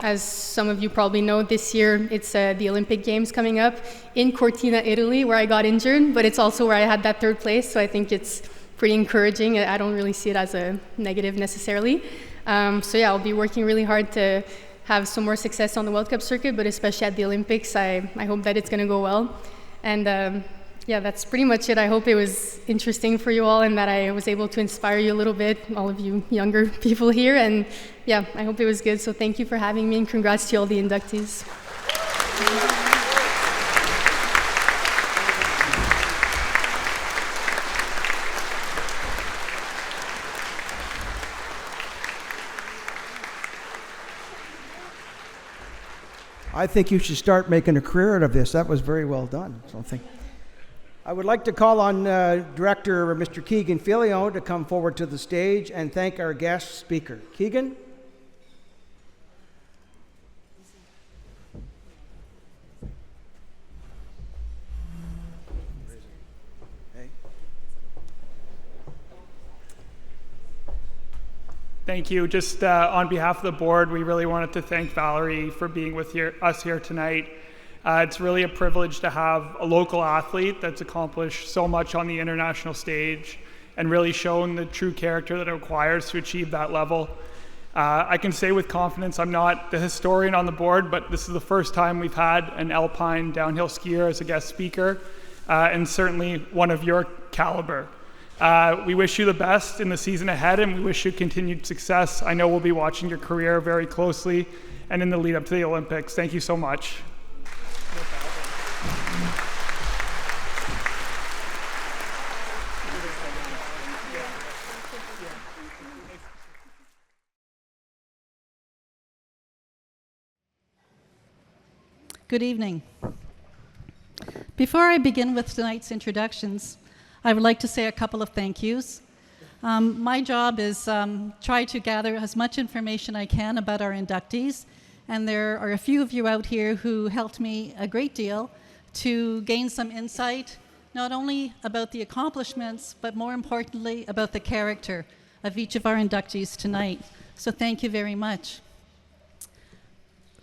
[SPEAKER 10] as some of you probably know, this year it's the Olympic Games coming up in Cortina, Italy, where I got injured, but it's also where I had that third place, so I think it's pretty encouraging. I don't really see it as a negative necessarily. I'll be working really hard to have some more success on the World Cup circuit, but especially at the Olympics, I hope that it's going to go well. And that's pretty much it. I hope it was interesting for you all and that I was able to inspire you a little bit, all of you younger people here. And I hope it was good. So thank you for having me and congrats to all the inductees.
[SPEAKER 1] I think you should start making a career out of this. That was very well done. So I would like to call on Director Mr. Keegan Filio to come forward to the stage and thank our guest speaker. Keegan?
[SPEAKER 11] Thank you. Just on behalf of the board, we really wanted to thank Valerie for being with us here tonight. It's really a privilege to have a local athlete that's accomplished so much on the international stage and really shown the true character that it requires to achieve that level. I can say with confidence, I'm not the historian on the board, but this is the first time we've had an alpine downhill skier as a guest speaker, and certainly one of your caliber. We wish you the best in the season ahead, and we wish you continued success. I know we'll be watching your career very closely and in the lead up to the Olympics. Thank you so much.
[SPEAKER 12] Good evening. Before I begin with tonight's introductions, I would like to say a couple of thank yous. My job is try to gather as much information I can about our inductees, and there are a few of you out here who helped me a great deal to gain some insight, not only about the accomplishments, but more importantly, about the character of each of our inductees tonight. So thank you very much.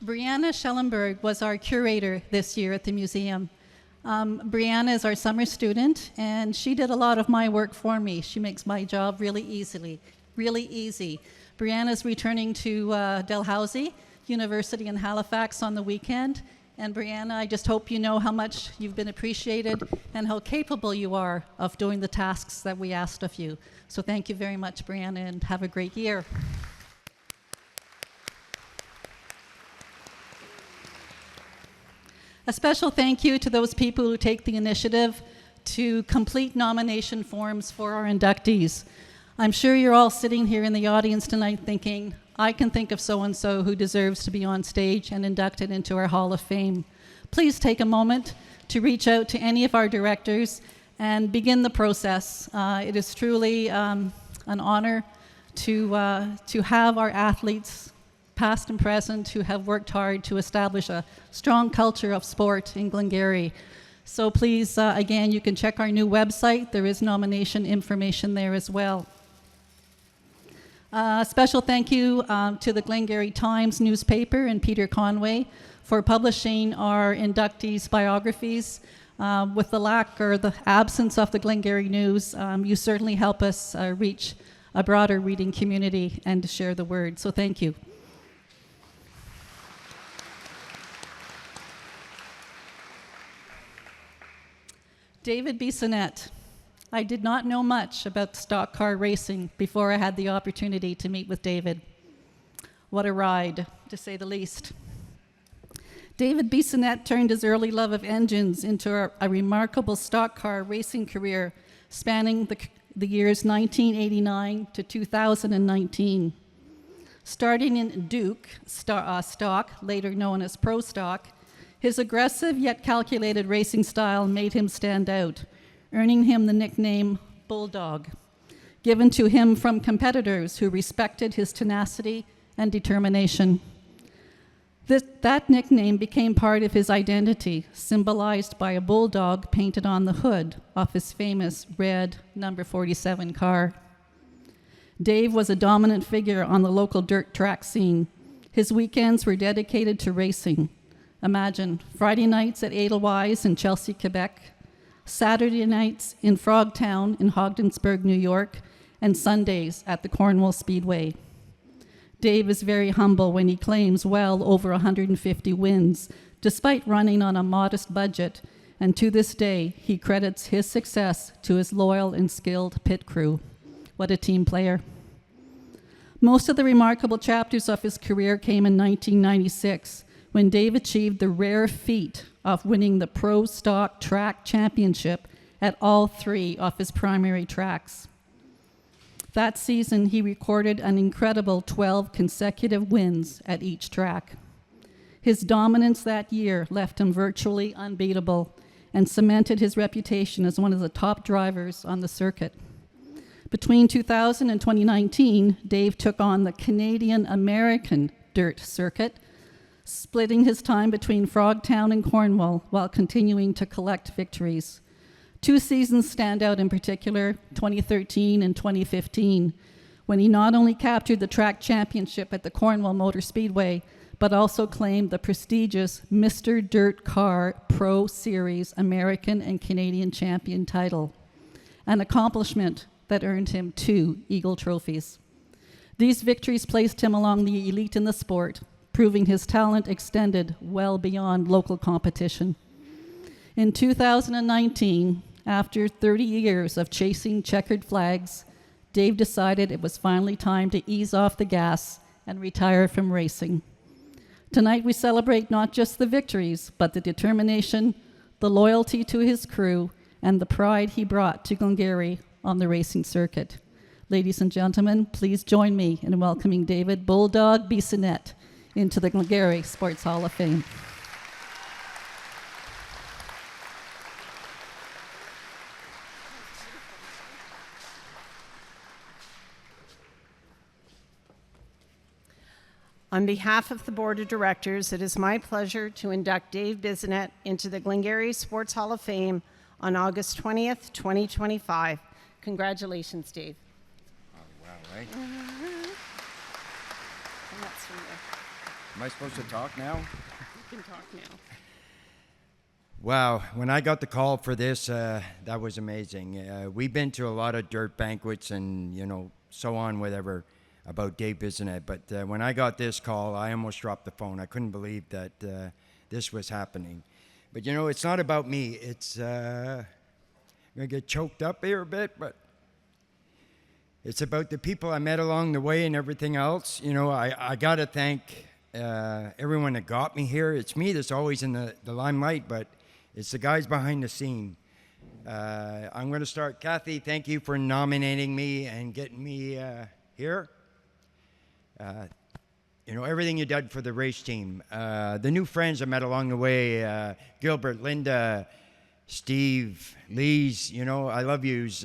[SPEAKER 12] Brianna Schellenberg was our curator this year at the museum. Brianna is our summer student, and she did a lot of my work for me. She makes my job really easy. Brianna's returning to Dalhousie University in Halifax on the weekend. And Brianna, I just hope you know how much you've been appreciated and how capable you are of doing the tasks that we asked of you. So thank you very much, Brianna, and have a great year. A special thank you to those people who take the initiative to complete nomination forms for our inductees. I'm sure you're all sitting here in the audience tonight thinking, I can think of so-and-so who deserves to be on stage and inducted into our Hall of Fame. Please take a moment to reach out to any of our directors and begin the process. It is truly an honor to have our athletes, past and present, who have worked hard to establish a strong culture of sport in Glengarry. So please, again, you can check our new website. There is nomination information there as well. A special thank you to the Glengarry Times newspaper and Peter Conway for publishing our inductees' biographies. With the lack or the absence of the Glengarry News, you certainly help us reach a broader reading community and to share the word. So thank you. David Bissonnette. I did not know much about stock car racing before I had the opportunity to meet with David. What a ride, to say the least. David Bissonnette turned his early love of engines into a remarkable stock car racing career spanning the years 1989 to 2019. Starting in Duke stock, later known as Pro Stock, His aggressive yet calculated racing style made him stand out, earning him the nickname Bulldog, given to him from competitors who respected his tenacity and determination. That nickname became part of his identity, symbolized by a bulldog painted on the hood of his famous red number 47 car. Dave was a dominant figure on the local dirt track scene. His weekends were dedicated to racing. Imagine Friday nights at Edelweiss in Chelsea, Quebec, Saturday nights in Frogtown in Ogdensburg, New York, and Sundays at the Cornwall Speedway. Dave is very humble when he claims well over 150 wins, despite running on a modest budget, and to this day, he credits his success to his loyal and skilled pit crew. What a team player. Most of the remarkable chapters of his career came in 1996, when Dave achieved the rare feat of winning the Pro Stock Track Championship at all 3 of his primary tracks. That season, he recorded an incredible 12 consecutive wins at each track. His dominance that year left him virtually unbeatable and cemented his reputation as one of the top drivers on the circuit. Between 2000 and 2019, Dave took on the Canadian-American dirt circuit, splitting his time between Frogtown and Cornwall while continuing to collect victories. 2 seasons stand out in particular, 2013 and 2015, when he not only captured the track championship at the Cornwall Motor Speedway, but also claimed the prestigious Mr. Dirt Car Pro Series American and Canadian champion title, an accomplishment that earned him 2 Eagle trophies. These victories placed him among the elite in the sport, proving his talent extended well beyond local competition. In 2019, after 30 years of chasing checkered flags, Dave decided it was finally time to ease off the gas and retire from racing. Tonight we celebrate not just the victories, but the determination, the loyalty to his crew, and the pride he brought to Glengarry on the racing circuit. Ladies and gentlemen, please join me in welcoming David Bulldog Bissonnette into the Glengarry Sports Hall of Fame.
[SPEAKER 4] On behalf of the Board of Directors, it is my pleasure to induct Dave Bissonnette into the Glengarry Sports Hall of Fame on August 20th, 2025. Congratulations, Dave.
[SPEAKER 13] Oh, wow, right? Am I supposed to talk now?
[SPEAKER 4] You can talk now.
[SPEAKER 13] Wow, when I got the call for this, that was amazing. We've been to a lot of dirt banquets and, so on, whatever, about Dave Bissonnette, but when I got this call, I almost dropped the phone. I couldn't believe that this was happening. But it's not about me. It's I'm gonna get choked up here a bit, but it's about the people I met along the way and everything else. I gotta thank everyone that got me here. It's me that's always in the limelight, but it's the guys behind the scene. I'm gonna start. Kathy, thank you for nominating me and getting me here. Everything you did for the race team. The new friends I met along the way, Gilbert, Linda, Steve, Lise, I love yous.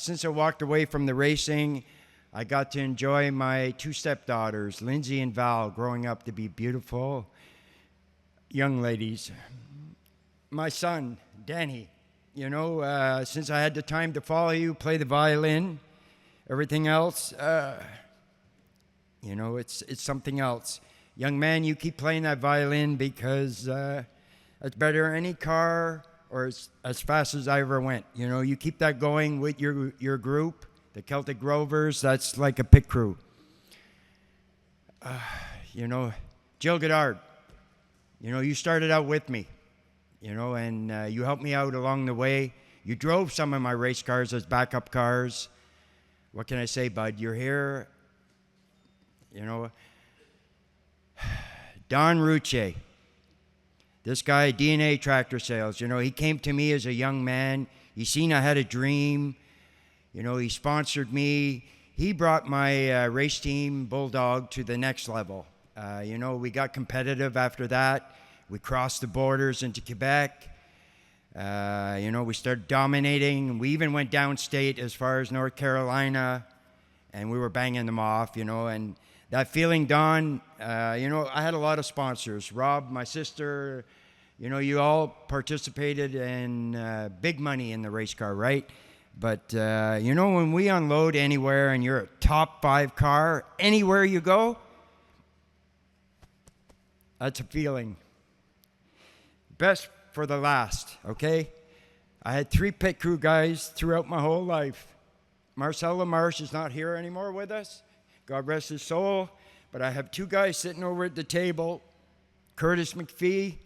[SPEAKER 13] Since I walked away from the racing, I got to enjoy my 2 stepdaughters, Lindsay and Val, growing up to be beautiful young ladies. My son, Danny, since I had the time to follow you, play the violin, everything else, it's something else. Young man, you keep playing that violin because it's better than any car or as fast as I ever went. You keep that going with your group, the Celtic Rovers. That's like a pit crew. Jill Goddard, you started out with me, and you helped me out along the way. You drove some of my race cars as backup cars. What can I say, bud? You're here. Don Rucci, this guy, DNA Tractor Sales, he came to me as a young man. He seen I had a dream. He sponsored me. He brought my race team, Bulldog, to the next level. We got competitive after that. We crossed the borders into Quebec. We started dominating. We even went downstate as far as North Carolina, and we were banging them off, and that feeling, Don, I had a lot of sponsors. Rob, my sister, you all participated in big money in the race car, right? But, when we unload anywhere and you're a top 5 car, anywhere you go, that's a feeling. Best for the last, okay? I had 3 pit crew guys throughout my whole life. Marcel LaMarche is not here anymore with us. God rest his soul. But I have 2 guys sitting over at the table, Curtis McPhee,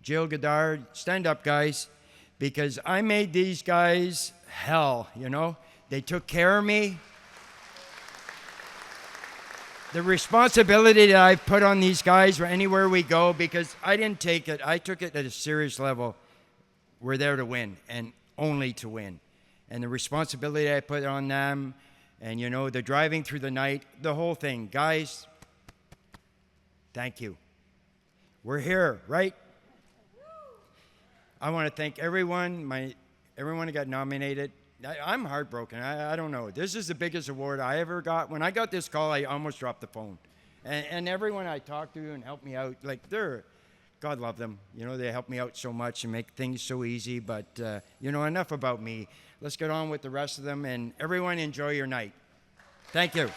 [SPEAKER 13] Jill Goddard. Stand up, guys, because I made these guys hell, They took care of me. The responsibility that I put on these guys anywhere we go, because I didn't take it. I took it at a serious level. We're there to win and only to win. And the responsibility I put on them and, the driving through the night, the whole thing. Guys, thank you. We're here, right? I want to thank everyone who got nominated. I'm heartbroken. I don't know. This is the biggest award I ever got. When I got this call, I almost dropped the phone. And everyone I talked to and helped me out, God love them. They help me out so much and make things so easy. But, enough about me. Let's get on with the rest of them. And everyone enjoy your night. Thank you.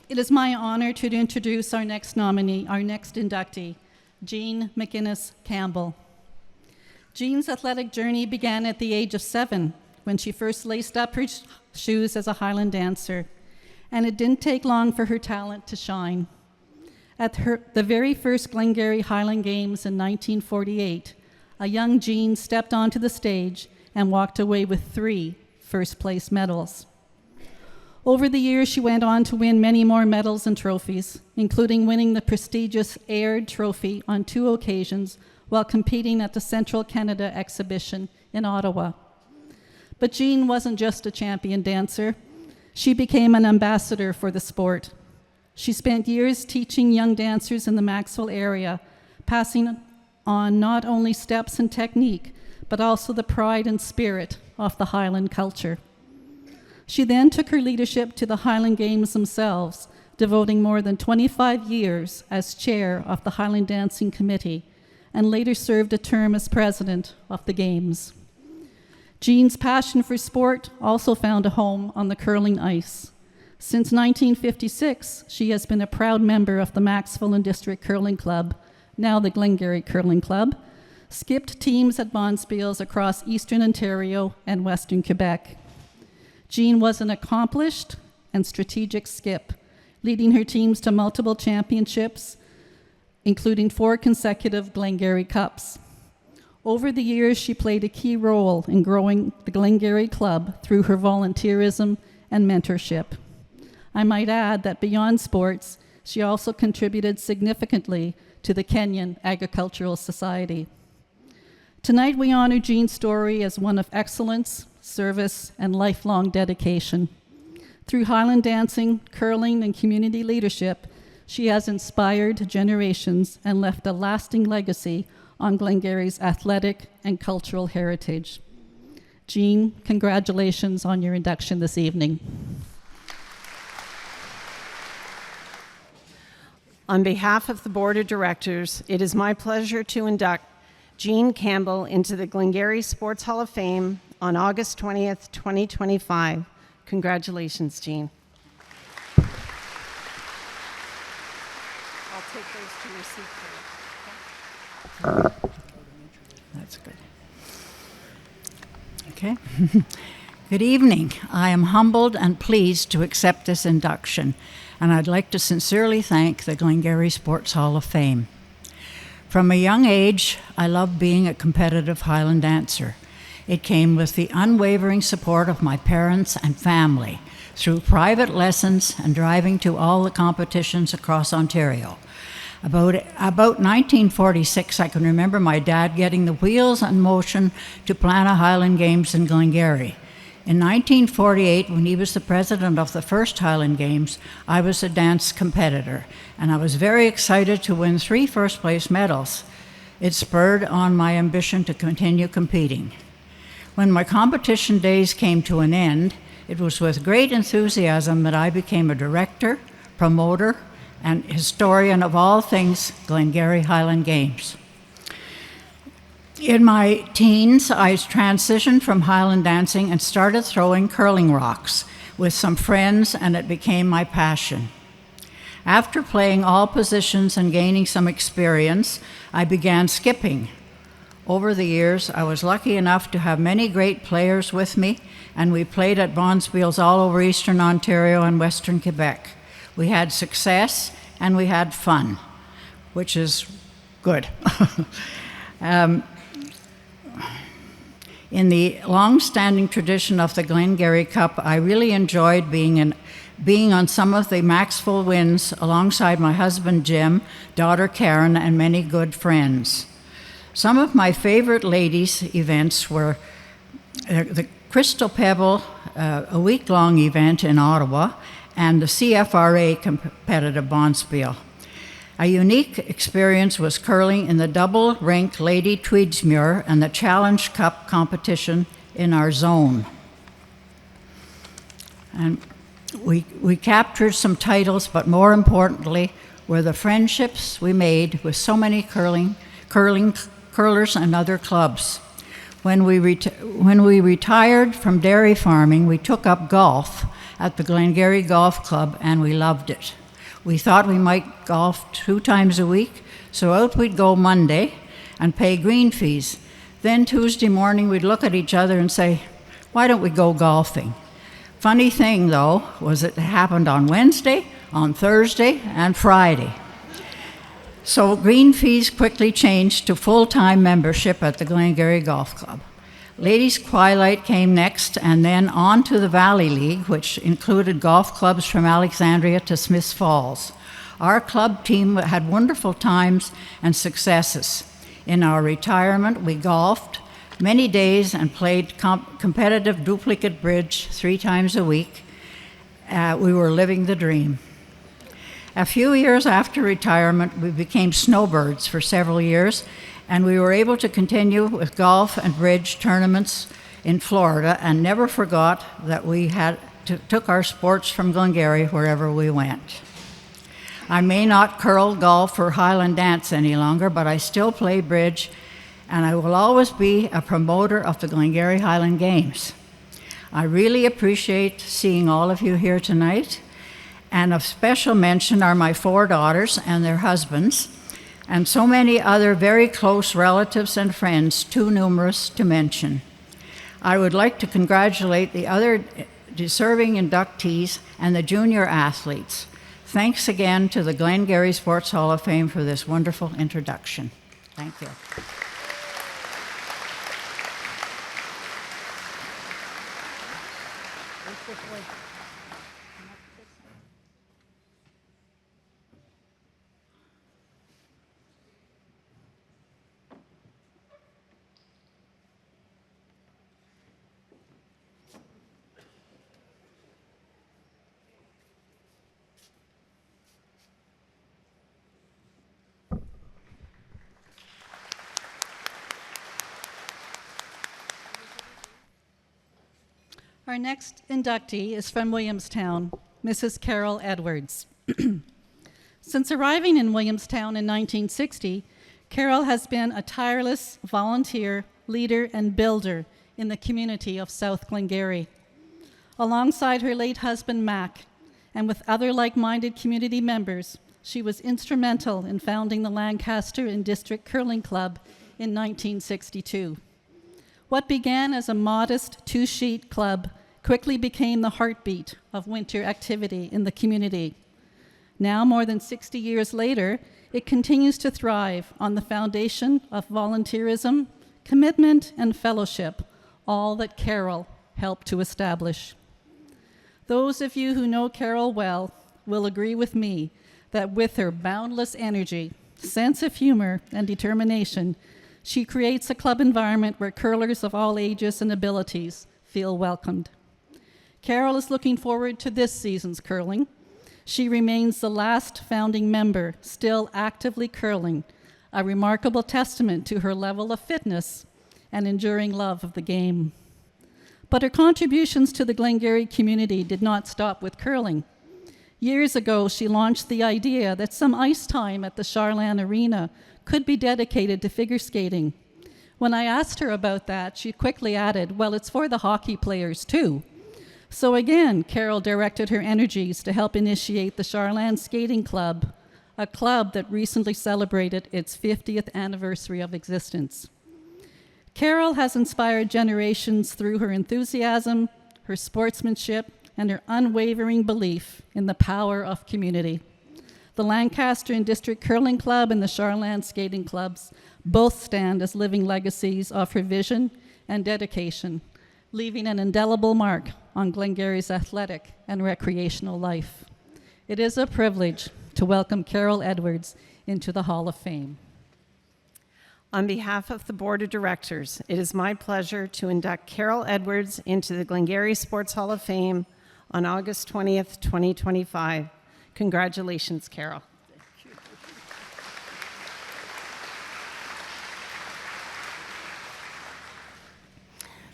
[SPEAKER 12] It is my honor to introduce our next nominee, our next inductee, Jean McInnes Campbell. Jean's athletic journey began at the age of 7 when she first laced up her shoes as a Highland dancer, and it didn't take long for her talent to shine. At the very first Glengarry Highland Games in 1948, a young Jean stepped onto the stage and walked away with 3 first-place medals. Over the years, she went on to win many more medals and trophies, including winning the prestigious Aird Trophy on 2 occasions while competing at the Central Canada Exhibition in Ottawa. But Jean wasn't just a champion dancer. She became an ambassador for the sport. She spent years teaching young dancers in the Maxwell area, passing on not only steps and technique, but also the pride and spirit of the Highland culture. She then took her leadership to the Highland Games themselves, devoting more than 25 years as chair of the Highland Dancing Committee, and later served a term as president of the Games. Jean's passion for sport also found a home on the curling ice. Since 1956, she has been a proud member of the Maxwell and District Curling Club, now the Glengarry Curling Club, skipped teams at Bonspiels across Eastern Ontario and Western Quebec. Jean was an accomplished and strategic skip, leading her teams to multiple championships, including 4 consecutive Glengarry Cups. Over the years, she played a key role in growing the Glengarry Club through her volunteerism and mentorship. I might add that beyond sports, she also contributed significantly to the Kenyan Agricultural Society. Tonight, we honor Jean's story as one of excellence, service, and lifelong dedication. Through Highland dancing, curling, and community leadership, she has inspired generations and left a lasting legacy on Glengarry's athletic and cultural heritage. Jean, congratulations on your induction this evening.
[SPEAKER 4] On behalf of the Board of Directors, it is my pleasure to induct Jean Campbell into the Glengarry Sports Hall of Fame on August 20th, 2025. Congratulations, Jean. I'll take those to your seat, please. That's good. Okay.
[SPEAKER 14] Good evening. I am humbled and pleased to accept this induction, and I'd like to sincerely thank the Glengarry Sports Hall of Fame. From a young age, I loved being a competitive Highland dancer. It came with the unwavering support of my parents and family through private lessons and driving to all the competitions across Ontario. About 1946, I can remember my dad getting the wheels in motion to plan a Highland Games in Glengarry. In 1948, when he was the president of the first Highland Games, I was a dance competitor, and I was very excited to win 3 first-place medals. It spurred on my ambition to continue competing. When my competition days came to an end, it was with great enthusiasm that I became a director, promoter, and historian of all things Glengarry Highland Games. In my teens, I transitioned from Highland dancing and started throwing curling rocks with some friends, and it became my passion. After playing all positions and gaining some experience, I began skipping. Over the years, I was lucky enough to have many great players with me, and we played at bonspiels all over Eastern Ontario and Western Quebec. We had success and we had fun, which is good. In the long-standing tradition of the Glengarry Cup, I really enjoyed being on some of the Maxwell wins alongside my husband Jim, daughter Karen, and many good friends. Some of my favorite ladies' events were the Crystal Pebble, a week-long event in Ottawa, and the CFRA competitive bonspiel. A unique experience was curling in the double rink Lady Tweedsmuir and the Challenge Cup competition in our zone. And we captured some titles, but more importantly were the friendships we made with so many curlers and other clubs. When we retired from dairy farming, we took up golf at the Glengarry Golf Club, and we loved it. We thought we might golf 2 times a week, so out we'd go Monday and pay green fees. Then Tuesday morning, we'd look at each other and say, why don't we go golfing? Funny thing, though, was it happened on Wednesday, on Thursday, and Friday. So green fees quickly changed to full-time membership at the Glengarry Golf Club. Ladies' Twilight came next, and then on to the Valley League, which included golf clubs from Alexandria to Smiths Falls. Our club team had wonderful times and successes. In our retirement, we golfed many days and played competitive duplicate bridge 3 times a week. We were living the dream. A few years after retirement, we became snowbirds for several years, and we were able to continue with golf and bridge tournaments in Florida and never forgot that we took our sports from Glengarry wherever we went. I may not curl, golf, or Highland dance any longer, but I still play bridge, and I will always be a promoter of the Glengarry Highland Games. I really appreciate seeing all of you here tonight, and of special mention are my 4 daughters and their husbands, and so many other very close relatives and friends, too numerous to mention. I would like to congratulate the other deserving inductees and the junior athletes. Thanks again to the Glengarry Sports Hall of Fame for this wonderful introduction. Thank you.
[SPEAKER 12] Our next inductee is from Williamstown, Mrs. Carol Edwards. Since arriving in Williamstown in 1960, Carol has been a tireless volunteer, leader, and builder in the community of South Glengarry. Alongside her late husband, Mac, and with other like-minded community members, she was instrumental in founding the Lancaster and District Curling Club in 1962. What began as a modest two-sheet club quickly became the heartbeat of winter activity in the community. Now, more than 60 years later, it continues to thrive on the foundation of volunteerism, commitment, and fellowship, all that Carol helped to establish. Those of you who know Carol well will agree with me that with her boundless energy, sense of humor, and determination, she creates a club environment where curlers of all ages and abilities feel welcomed. Carol is looking forward to this season's curling. She remains the last founding member, still actively curling, a remarkable testament to her level of fitness and enduring love of the game. But her contributions to the Glengarry community did not stop with curling. Years ago, she launched the idea that some ice time at the Charlan Arena could be dedicated to figure skating. When I asked her about that, she quickly added, well, it's for the hockey players too. So again, Carol directed her energies to help initiate the Charlan Skating Club, a club that recently celebrated its 50th anniversary of existence. Carol has inspired generations through her enthusiasm, her sportsmanship, and her unwavering belief in the power of community. The Lancaster and District Curling Club and the Charlan Skating Clubs both stand as living legacies of her vision and dedication, leaving an indelible mark on Glengarry's athletic and recreational life. It is a privilege to welcome Carol Edwards into the Hall of Fame.
[SPEAKER 4] On behalf of the Board of Directors, it is my pleasure to induct Carol Edwards into the Glengarry Sports Hall of Fame on August 20th, 2025. Congratulations, Carol.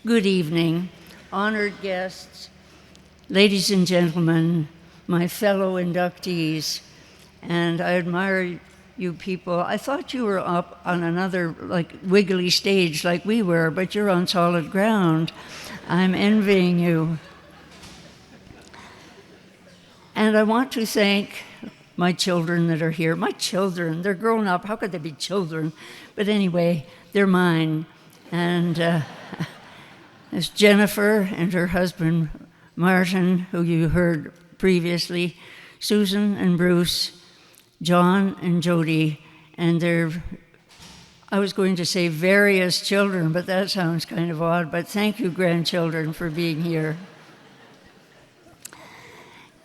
[SPEAKER 15] Good evening, honored guests, ladies and gentlemen, my fellow inductees, and I admire you people. I thought you were up on another wiggly stage like we were, but you're on solid ground. I'm envying you. And I want to thank my children that are here. My children, they're grown up. How could they be children? But anyway, they're mine. And there's Jennifer and her husband, Martin, who you heard previously, Susan and Bruce, John and Jody, and their, I was going to say various children, but that sounds kind of odd, but thank you, grandchildren, for being here.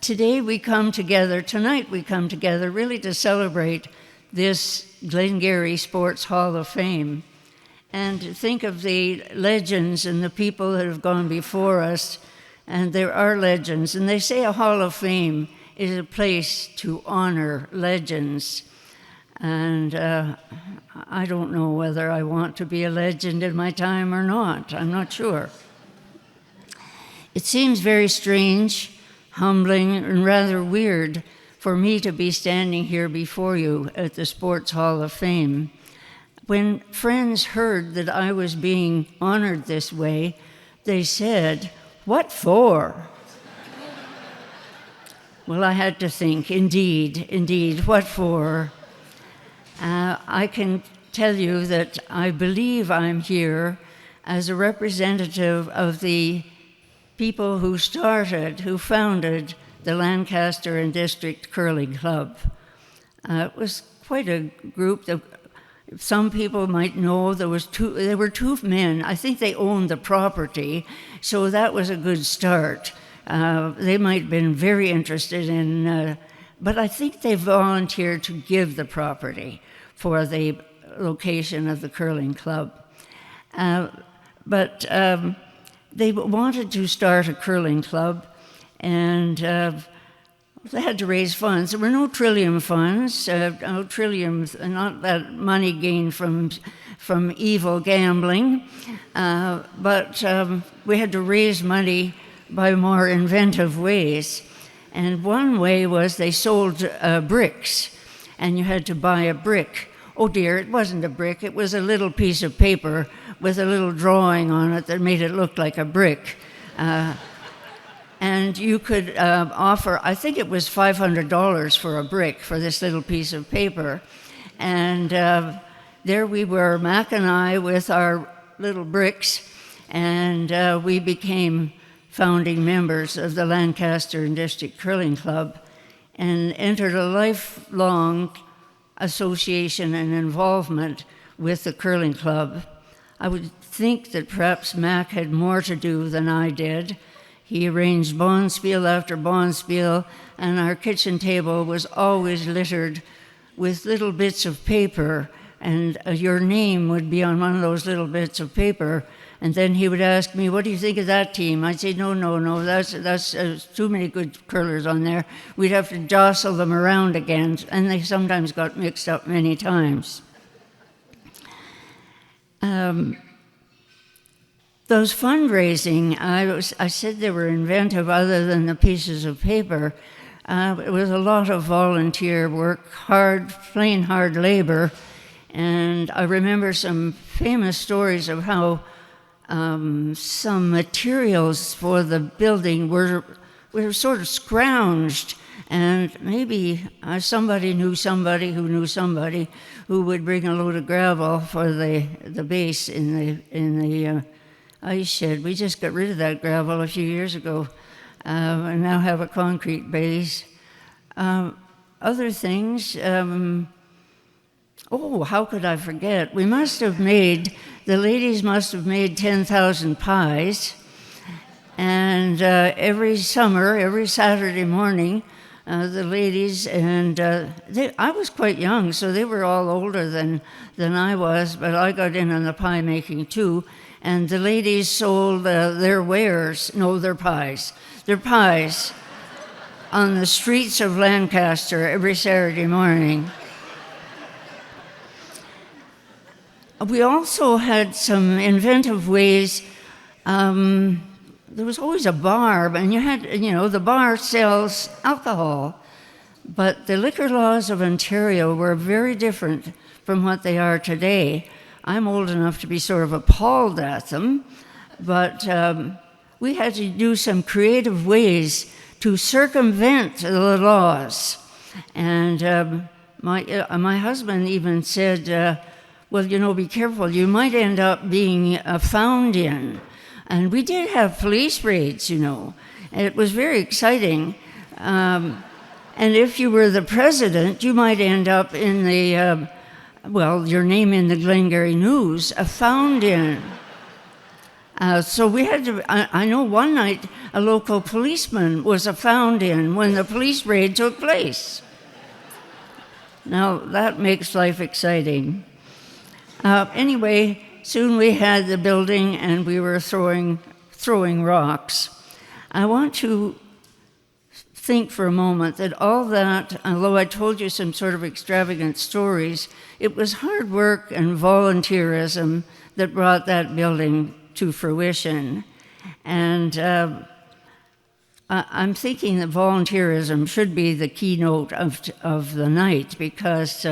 [SPEAKER 15] Tonight we come together really to celebrate this Glengarry Sports Hall of Fame and to think of the legends and the people that have gone before us. And there are legends, and they say a Hall of Fame is a place to honor legends. And I don't know whether I want to be a legend in my time or not. I'm not sure. It seems very strange, humbling, and rather weird for me to be standing here before you at the Sports Hall of Fame. When friends heard that I was being honored this way, they said, "What for?" Well, I had to think, indeed, what for? I can tell you that I believe I'm here as a representative of the people who founded the Lancaster and District Curling Club. It was quite a group that some people might know. There were two men. I think they owned the property, so that was a good start. They might have been very interested in, but I think they volunteered to give the property for the location of the curling club. But they wanted to start a curling club, and they had to raise funds. There were no Trillium funds, no Trilliums, not that money gained from evil gambling, but we had to raise money by more inventive ways. And one way was they sold bricks, and you had to buy a brick. Oh dear, it wasn't a brick, it was a little piece of paper with a little drawing on it that made it look like a brick. And you could offer, I think it was $500 for a brick for this little piece of paper. And there we were, Mac and I, with our little bricks, and we became founding members of the Lancaster and District Curling Club and entered a lifelong association and involvement with the curling club. I would think that perhaps Mac had more to do than I did. He arranged bonspiel after bonspiel, and our kitchen table was always littered with little bits of paper, and your name would be on one of those little bits of paper. And then he would ask me, "What do you think of that team?" I'd say, no, that's too many good curlers on there. We'd have to jostle them around again, and they sometimes got mixed up many times. Those fundraising, I said they were inventive other than the pieces of paper. It was a lot of volunteer work, plain hard labor, and I remember some famous stories of how some materials for the building were sort of scrounged, and maybe somebody knew somebody who knew somebody who would bring a load of gravel for the base in the ice shed. We just got rid of that gravel a few years ago, and now have a concrete base. Other things. How could I forget? The ladies must have made 10,000 pies. And every summer, every Saturday morning, the ladies, and I was quite young, so they were all older than I was, but I got in on the pie making too. And the ladies sold their pies on the streets of Lancaster every Saturday morning. We also had some inventive ways. There was always a bar, and the bar sells alcohol, but the liquor laws of Ontario were very different from what they are today. I'm old enough to be sort of appalled at them, but we had to do some creative ways to circumvent the laws. And my husband even said, well, be careful, you might end up being found in. And we did have police raids, It was very exciting. And if you were the president, you might end up in your name in the Glengarry News, found in. So we had to, I know one night a local policeman was found in when the police raid took place. Now that makes life exciting. Anyway, soon we had the building and we were throwing rocks. I want to think for a moment that all that, although I told you some sort of extravagant stories, it was hard work and volunteerism that brought that building to fruition. And I'm thinking that volunteerism should be the keynote of the night, because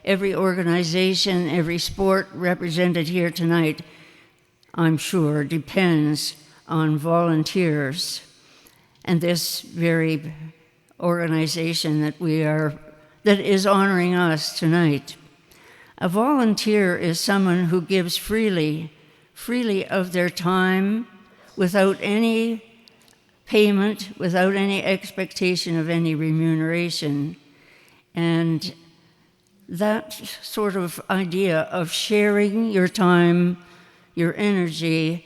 [SPEAKER 15] every organization, every sport represented here tonight, I'm sure, depends on volunteers. And this very organization that is honoring us tonight. A volunteer is someone who gives freely of their time, without any payment, without any expectation of any remuneration. And that sort of idea of sharing your time, your energy,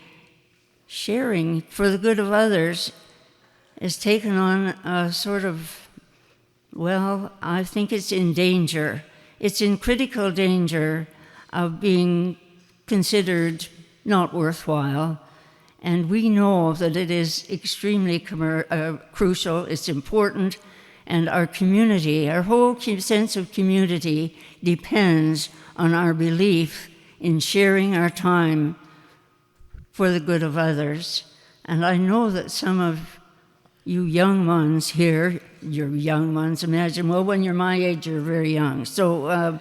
[SPEAKER 15] sharing for the good of others is taken on a sort of, I think it's in danger. It's in critical danger of being considered not worthwhile. And we know that it is extremely crucial, it's important, and our community, our whole sense of community depends on our belief in sharing our time for the good of others. And I know that some of you young ones here, you're young ones, imagine, when you're my age, you're very young. So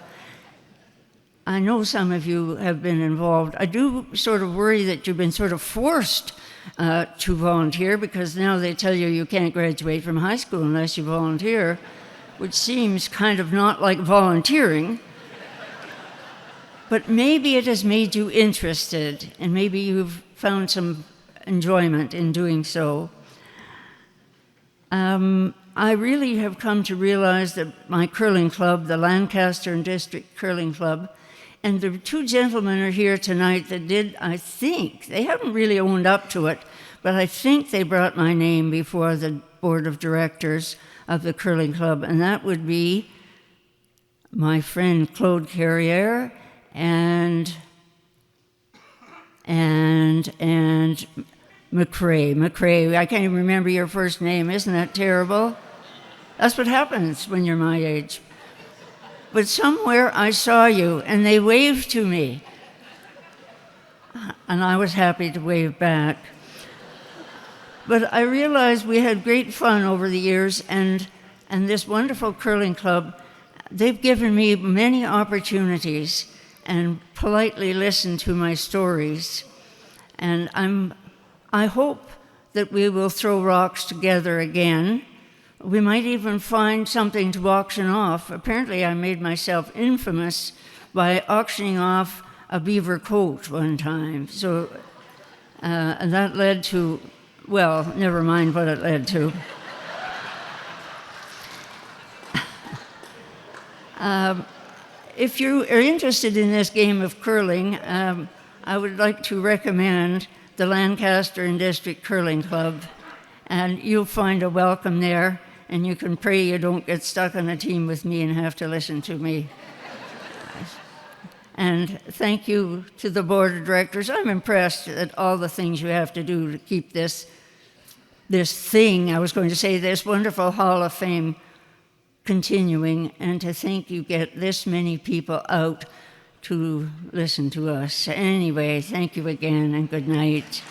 [SPEAKER 15] I know some of you have been involved. I do sort of worry that you've been sort of forced to volunteer, because now they tell you can't graduate from high school unless you volunteer, which seems kind of not like volunteering. but maybe it has made you interested, and maybe you've found some enjoyment in doing so. I really have come to realize that my curling club, the Lancaster and District Curling Club, and the two gentlemen are here tonight that did, I think, they haven't really owned up to it, but I think they brought my name before the board of directors of the curling club, and that would be my friend Claude Carrière and McRae. I can't even remember your first name. Isn't that terrible? That's what happens when you're my age. But somewhere I saw you, and they waved to me. And I was happy to wave back. But I realized we had great fun over the years, and this wonderful curling club, they've given me many opportunities and politely listened to my stories. And I hope that we will throw rocks together again. We might even find something to auction off. Apparently, I made myself infamous by auctioning off a beaver coat one time. So, and that led to, well, never mind what it led to. If you are interested in this game of curling, I would like to recommend the Lancaster and District Curling Club, and you'll find a welcome there, and you can pray you don't get stuck on a team with me and have to listen to me. And thank you to the board of directors. I'm impressed at all the things you have to do to keep this wonderful Hall of Fame continuing, and to think you get this many people out to listen to us. Anyway, thank you again, and good night.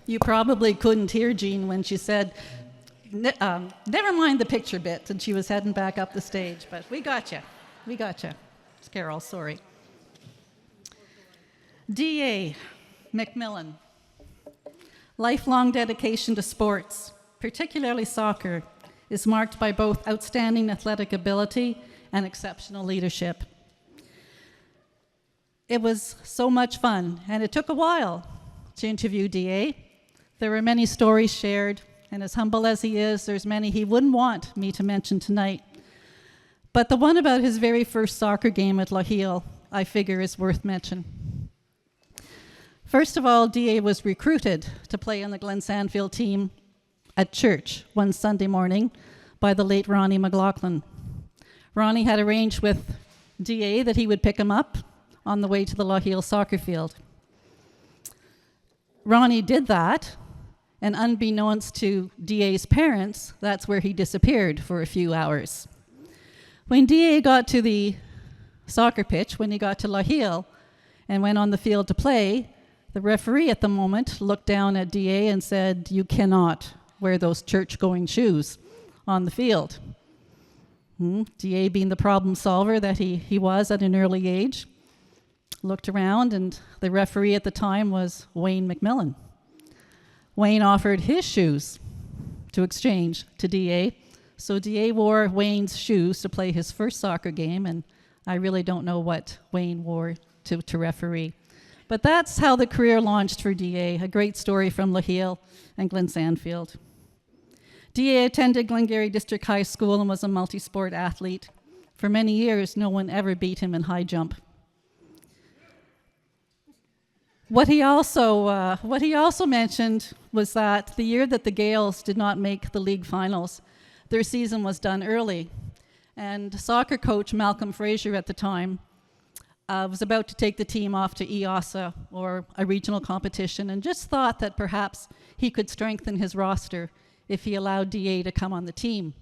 [SPEAKER 12] You probably couldn't hear Jean when she said, never mind the picture bit, and she was heading back up the stage, but we got you. We got you. It's Carol, sorry. D.A. McMillan. Lifelong dedication to sports, particularly soccer, is marked by both outstanding athletic ability and exceptional leadership. It was so much fun, and it took a while to interview D.A. There were many stories shared, and as humble as he is, there's many he wouldn't want me to mention tonight. But the one about his very first soccer game at Lochiel, I figure is worth mention. First of all, D.A. was recruited to play on the Glen Sandfield team at church one Sunday morning by the late Ronnie McLaughlin. Ronnie had arranged with D.A. that he would pick him up on the way to the Lochiel soccer field. Ronnie did that, and unbeknownst to D.A.'s parents, that's where he disappeared for a few hours. When D.A. got to the soccer pitch, when he got to Lochiel and went on the field to play, the referee at the moment looked down at D.A. and said, "You cannot wear those church-going shoes on the field." D.A., being the problem solver that he was at an early age, looked around, and the referee at the time was Wayne McMillan. Wayne offered his shoes to exchange to D.A., so D.A. wore Wayne's shoes to play his first soccer game, and I really don't know what Wayne wore to referee. But that's how the career launched for D.A., a great story from Lochiel and Glen Sandfield. D.A. attended Glengarry District High School and was a multi-sport athlete. For many years, no one ever beat him in high jump. What he also mentioned was that the year that the Gales did not make the league finals, their season was done early. And soccer coach Malcolm Fraser at the time was about to take the team off to EOSA, or a regional competition, and just thought that perhaps he could strengthen his roster if he allowed D.A. to come on the team.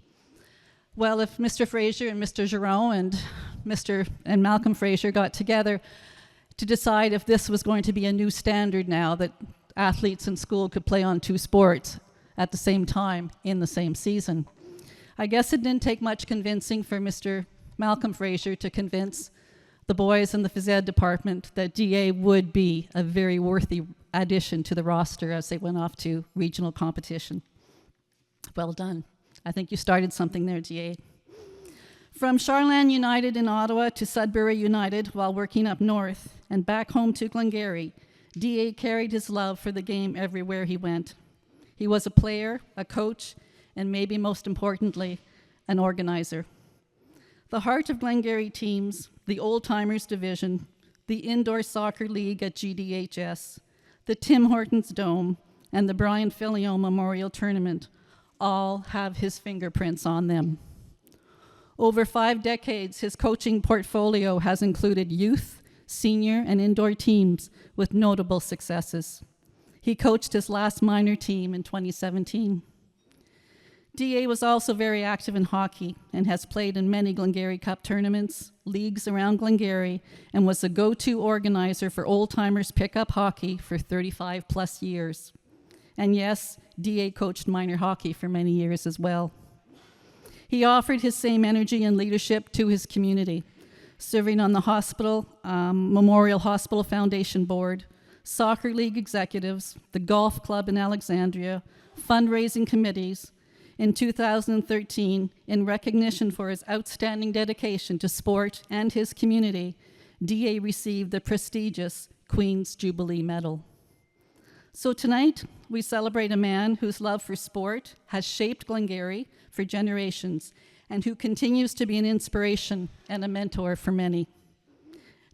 [SPEAKER 12] Well, if Mr. Fraser and Mr. Giron and Malcolm Fraser got together, to decide if this was going to be a new standard now that athletes in school could play on 2 sports at the same time in the same season. I guess it didn't take much convincing for Mr. Malcolm Fraser to convince the boys in the phys ed department that DA would be a very worthy addition to the roster as they went off to regional competition. Well done. I think you started something there, DA. From Charland United in Ottawa to Sudbury United while working up north and back home to Glengarry, DA carried his love for the game everywhere he went. He was a player, a coach, and maybe most importantly, an organizer. The heart of Glengarry teams, the Old Timers Division, the Indoor Soccer League at GDHS, the Tim Hortons Dome, and the Brian Filion Memorial Tournament all have his fingerprints on them. Over 5 decades, his coaching portfolio has included youth, senior, and indoor teams with notable successes. He coached his last minor team in 2017. DA was also very active in hockey and has played in many Glengarry Cup tournaments, leagues around Glengarry, and was the go-to organizer for old-timers pickup hockey for 35 plus years. And yes, DA coached minor hockey for many years as well. He offered his same energy and leadership to his community, serving on the hospital, Memorial Hospital Foundation Board, soccer league executives, the golf club in Alexandria, fundraising committees. In 2013, in recognition for his outstanding dedication to sport and his community, DA received the prestigious Queen's Jubilee Medal. So tonight, we celebrate a man whose love for sport has shaped Glengarry for generations and who continues to be an inspiration and a mentor for many.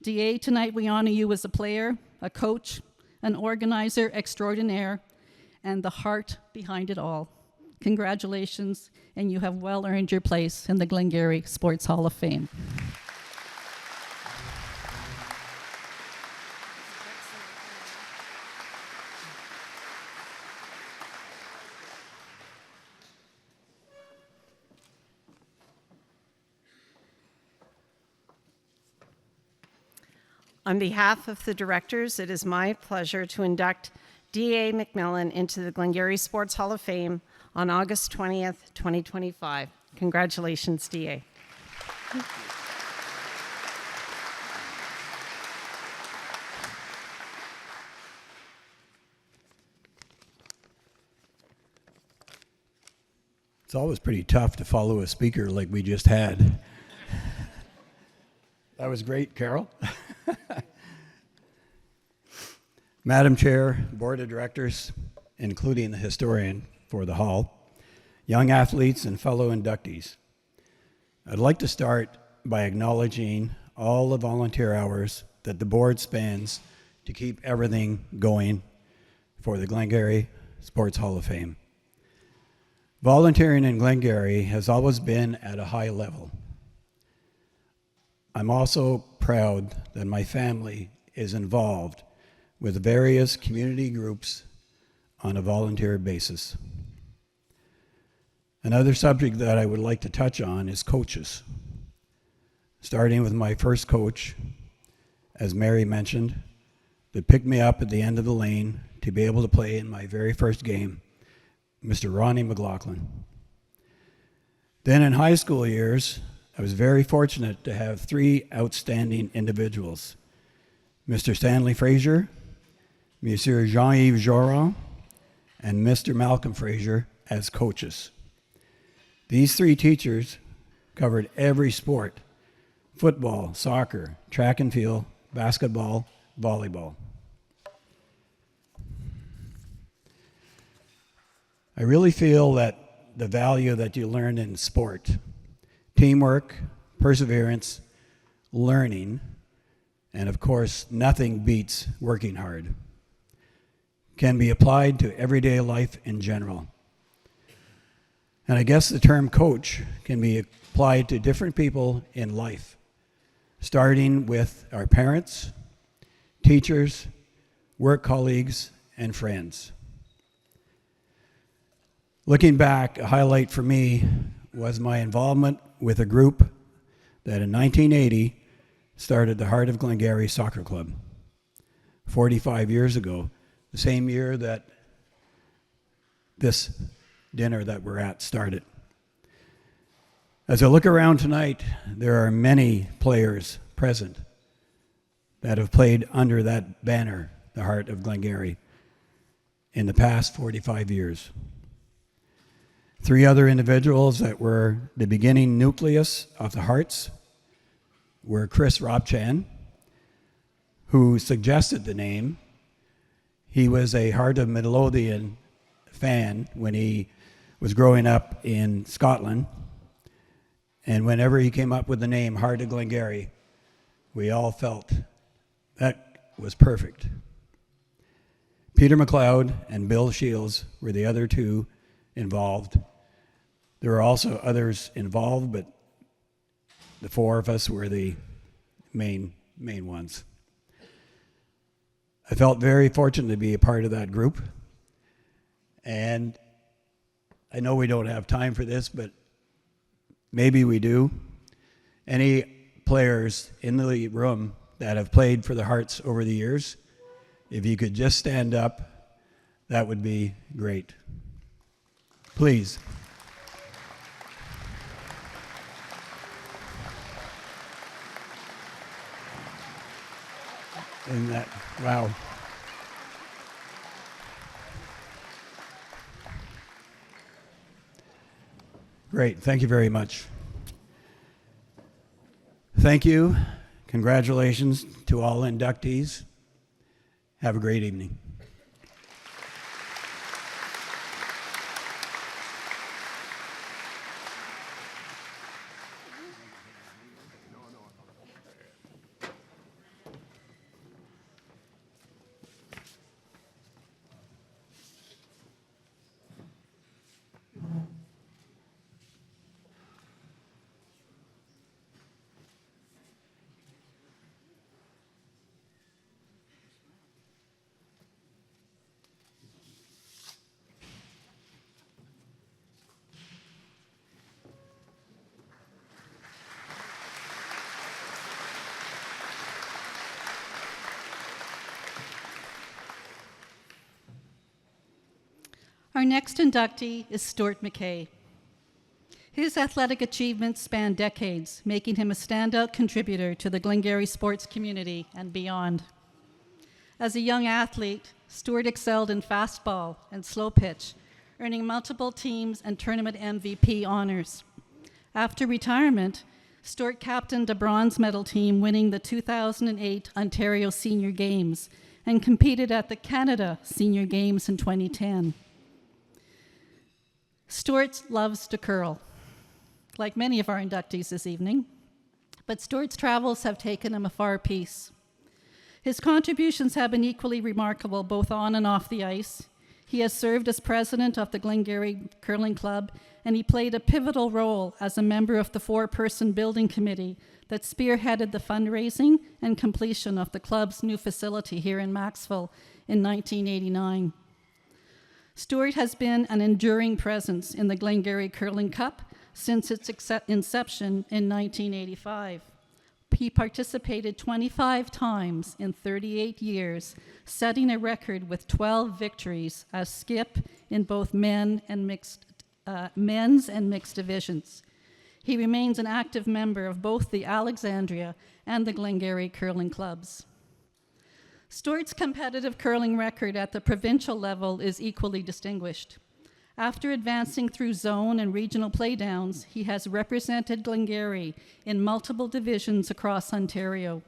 [SPEAKER 12] DA, tonight we honor you as a player, a coach, an organizer extraordinaire, and the heart behind it all. Congratulations, and you have well earned your place in the Glengarry Sports Hall of Fame.
[SPEAKER 4] On behalf of the directors, it is my pleasure to induct D.A. McMillan into the Glengarry Sports Hall of Fame on August 20th, 2025. Congratulations, D.A.
[SPEAKER 16] It's always pretty tough to follow a speaker like we just had. That was great, Carol. Madam Chair, Board of Directors, including the historian for the Hall, young athletes and fellow inductees. I'd like to start by acknowledging all the volunteer hours that the board spends to keep everything going for the Glengarry Sports Hall of Fame. Volunteering in Glengarry has always been at a high level. I'm also proud that my family is involved with various community groups on a volunteer basis. Another subject that I would like to touch on is coaches. Starting with my first coach, as Mary mentioned, that picked me up at the end of the lane to be able to play in my very first game, Mr. Ronnie McLaughlin. Then in high school years, I was very fortunate to have 3 outstanding individuals, Mr. Stanley Fraser, Monsieur Jean-Yves Joran, and Mr. Malcolm Fraser as coaches. These 3 teachers covered every sport: football, soccer, track and field, basketball, volleyball. I really feel that the value that you learn in sport, teamwork, perseverance, learning, and of course, nothing beats working hard, can be applied to everyday life in general. And I guess the term coach can be applied to different people in life, starting with our parents, teachers, work colleagues, and friends. Looking back, a highlight for me was my involvement with a group that in 1980 started the Heart of Glengarry Soccer Club. 45 years ago, the same year that this dinner that we're at started. As I look around tonight, there are many players present that have played under that banner, the Heart of Glengarry, in the past 45 years. 3 other individuals that were the beginning nucleus of the Hearts were Chris Robchan, who suggested the name. He was a Heart of Midlothian fan when he was growing up in Scotland. And whenever he came up with the name Heart of Glengarry, we all felt that was perfect. Peter McLeod and Bill Shields were the other 2 involved. There were also others involved, but the 4 of us were the main ones. I felt very fortunate to be a part of that group. And I know we don't have time for this, but maybe we do. Any players in the room that have played for the Hearts over the years, if you could just stand up, that would be great. Please. And that, wow. Great, thank you very much. Thank you. Congratulations to all inductees. Have a great evening.
[SPEAKER 12] Our next inductee is Stuart McKay. His athletic achievements span decades, making him a standout contributor to the Glengarry sports community and beyond. As a young athlete, Stuart excelled in fastball and slow pitch, earning multiple teams and tournament MVP honors. After retirement, Stuart captained a bronze medal team, winning the 2008 Ontario Senior Games, and competed at the Canada Senior Games in 2010. Stuart loves to curl, like many of our inductees this evening, but Stuart's travels have taken him a far piece. His contributions have been equally remarkable, both on and off the ice. He has served as president of the Glengarry Curling Club, and he played a pivotal role as a member of the 4-person building committee that spearheaded the fundraising and completion of the club's new facility here in Maxville in 1989. Stuart has been an enduring presence in the Glengarry Curling Cup since its inception in 1985. He participated 25 times in 38 years, setting a record with 12 victories as skip in both men's and mixed divisions. He remains an active member of both the Alexandria and the Glengarry Curling Clubs. Stuart's competitive curling record at the provincial level is equally distinguished. After advancing through zone and regional playdowns, he has represented Glengarry in multiple divisions across Ontario.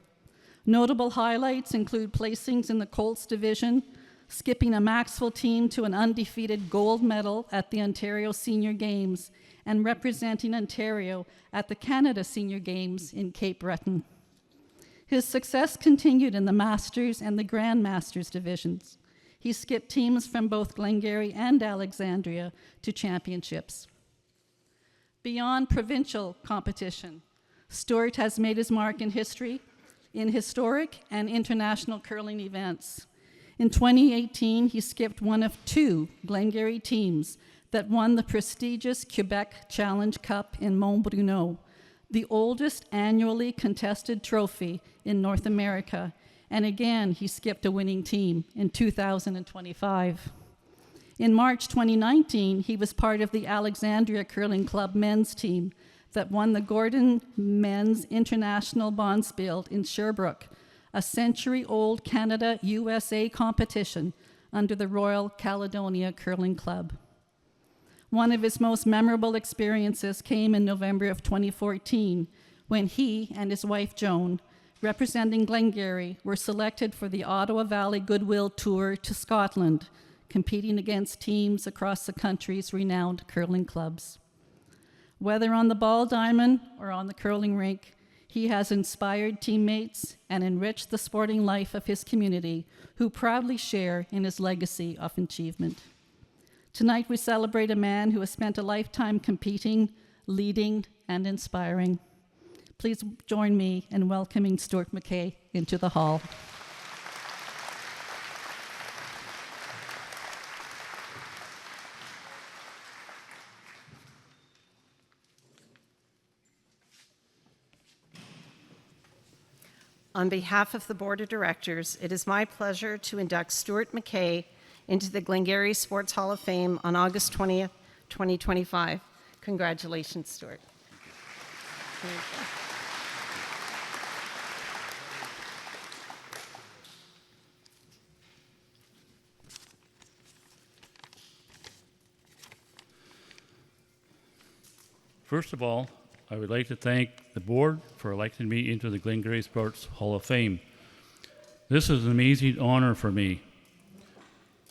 [SPEAKER 12] Notable highlights include placings in the Colts division, skipping a Maxville team to an undefeated gold medal at the Ontario Senior Games, and representing Ontario at the Canada Senior Games in Cape Breton. His success continued in the Masters and the Grand Masters divisions. He skipped teams from both Glengarry and Alexandria to championships. Beyond provincial competition, Stuart has made his mark in history, in historic and international curling events. In 2018, he skipped one of 2 Glengarry teams that won the prestigious Quebec Challenge Cup in Montbruno, the oldest annually contested trophy in North America, And again, he skipped a winning team in 2025. In March 2019, he was part of the Alexandria Curling Club men's team that won the Gordon Men's International Bonspiel in Sherbrooke, a century-old Canada-USA competition under the Royal Caledonia Curling Club. One of his most memorable experiences came in November of 2014, when he and his wife Joan, representing Glengarry, were selected for the Ottawa Valley Goodwill Tour to Scotland, competing against teams across the country's renowned curling clubs. Whether on the ball diamond or on the curling rink, he has inspired teammates and enriched the sporting life of his community, who proudly share in his legacy of achievement. Tonight we celebrate a man who has spent a lifetime competing, leading, and inspiring. Please join me in welcoming Stuart McKay into the hall.
[SPEAKER 4] On behalf of the Board of Directors, it is my pleasure to induct Stuart McKay into the Glengarry Sports Hall of Fame on August 20th, 2025. Congratulations, Stuart. Thank you.
[SPEAKER 17] First of all, I would like to thank the board for electing me into the Glengarry Sports Hall of Fame. This is an amazing honor for me.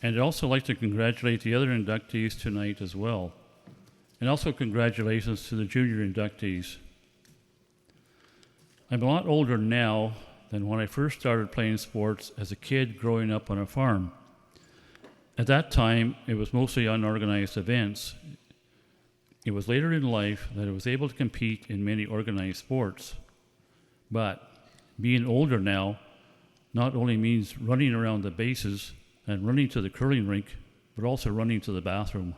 [SPEAKER 17] And I'd also like to congratulate the other inductees tonight as well. And also congratulations to the junior inductees. I'm a lot older now than when I first started playing sports as a kid growing up on a farm. At that time, it was mostly unorganized events. It was later in life that I was able to compete in many organized sports. But being older now not only means running around the bases and running to the curling rink, but also running to the bathroom.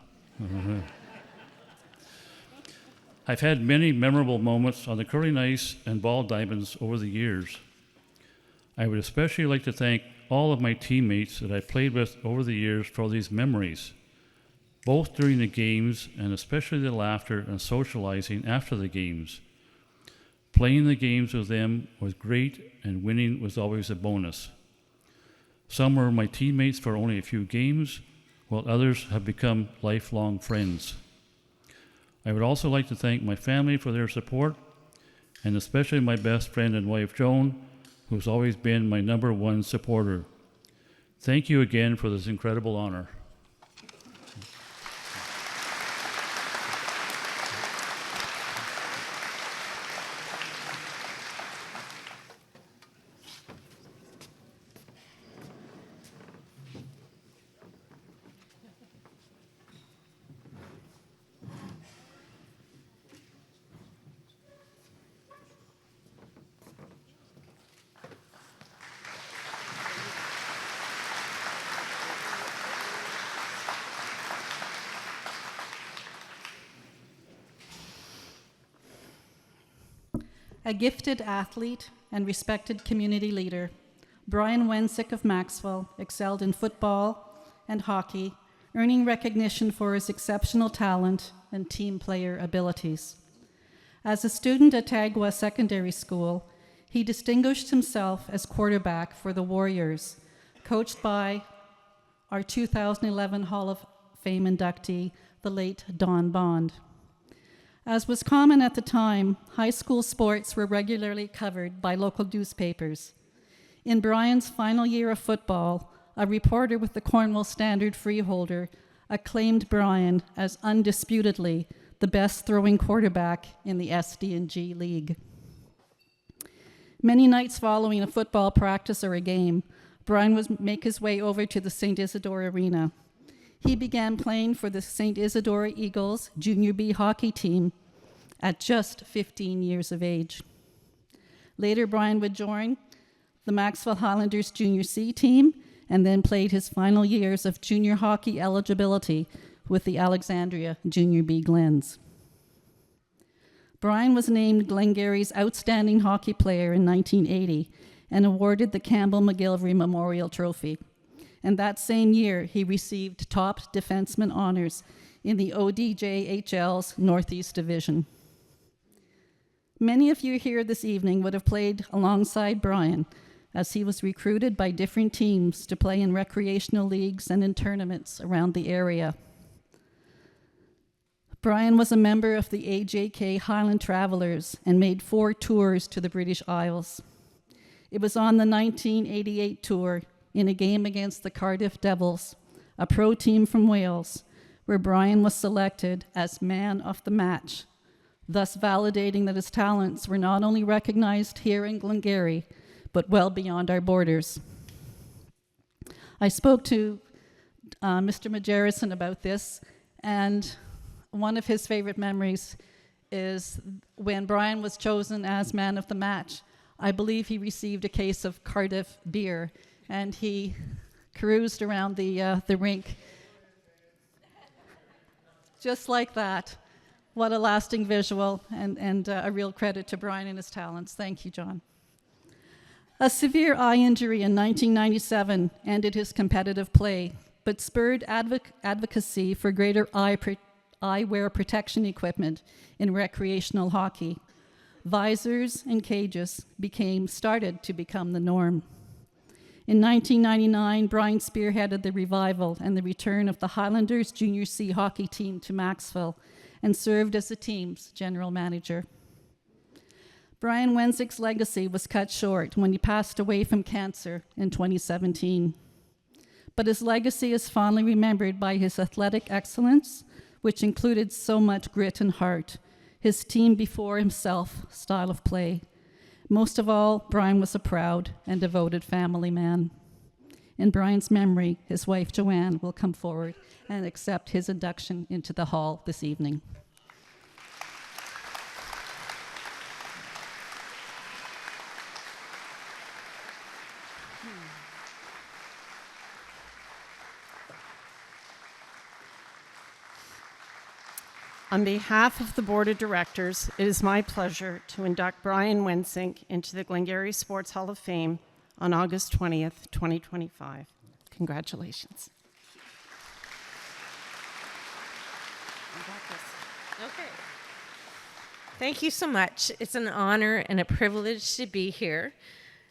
[SPEAKER 17] I've had many memorable moments on the curling ice and ball diamonds over the years. I would especially like to thank all of my teammates that I played with over the years for these memories, both during the games and especially the laughter and socializing after the games. Playing the games with them was great, and winning was always a bonus. Some were my teammates for only a few games, while others have become lifelong friends. I would also like to thank my family for their support, and especially my best friend and wife, Joan, who's always been my #1 supporter. Thank you again for this incredible honor.
[SPEAKER 12] A gifted athlete and respected community leader, Brian Wensick of Maxwell excelled in football and hockey, earning recognition for his exceptional talent and team player abilities. As a student at Tagua Secondary School, he distinguished himself as quarterback for the Warriors, coached by our 2011 Hall of Fame inductee, the late Don Bond. As was common at the time, high school sports were regularly covered by local newspapers. In Brian's final year of football, a reporter with the Cornwall Standard Freeholder acclaimed Brian as undisputedly the best throwing quarterback in the SD&G League. Many nights following a football practice or a game, Brian would make his way over to the St. Isidore Arena. He began playing for the St. Isidore Eagles Junior B hockey team at just 15 years of age. Later, Brian would join the Maxwell Highlanders Junior C team and then played his final years of junior hockey eligibility with the Alexandria Junior B Glens. Brian was named Glengarry's Outstanding Hockey Player in 1980 and awarded the Campbell McGillivray Memorial Trophy. And that same year, he received top defenseman honors in the ODJHL's Northeast Division. Many of you here this evening would have played alongside Brian, as he was recruited by different teams to play in recreational leagues and in tournaments around the area. Brian was a member of the AJK Highland Travelers and made 4 tours to the British Isles. It was on the 1988 tour, in a game against the Cardiff Devils, a pro team from Wales, where Brian was selected as man of the match, thus validating that his talents were not only recognized here in Glengarry, but well beyond our borders. I spoke to Mr. Majerison about this, and one of his favorite memories is when Brian was chosen as man of the match. I believe he received a case of Cardiff beer, and he cruised around the rink just like that. What a lasting visual, and a real credit to Brian and his talents. Thank you, John. A severe eye injury in 1997 ended his competitive play, but spurred advocacy for greater eyewear protection equipment in recreational hockey. Visors and cages started to become the norm. In 1999, Brian spearheaded the revival and the return of the Highlanders Junior C hockey team to Maxville and served as the team's general manager. Brian Wensick's legacy was cut short when he passed away from cancer in 2017. But his legacy is fondly remembered by his athletic excellence, which included so much grit and heart, his team before himself style of play. Most of all, Brian was a proud and devoted family man. In Brian's memory, his wife Joanne will come forward and accept his induction into the hall this evening.
[SPEAKER 4] On behalf of the Board of Directors, it is my pleasure to induct Brian Wensick into the Glengarry Sports Hall of Fame on August 20th, 2025. Congratulations.
[SPEAKER 18] Okay. Thank you so much. It's an honor and a privilege to be here.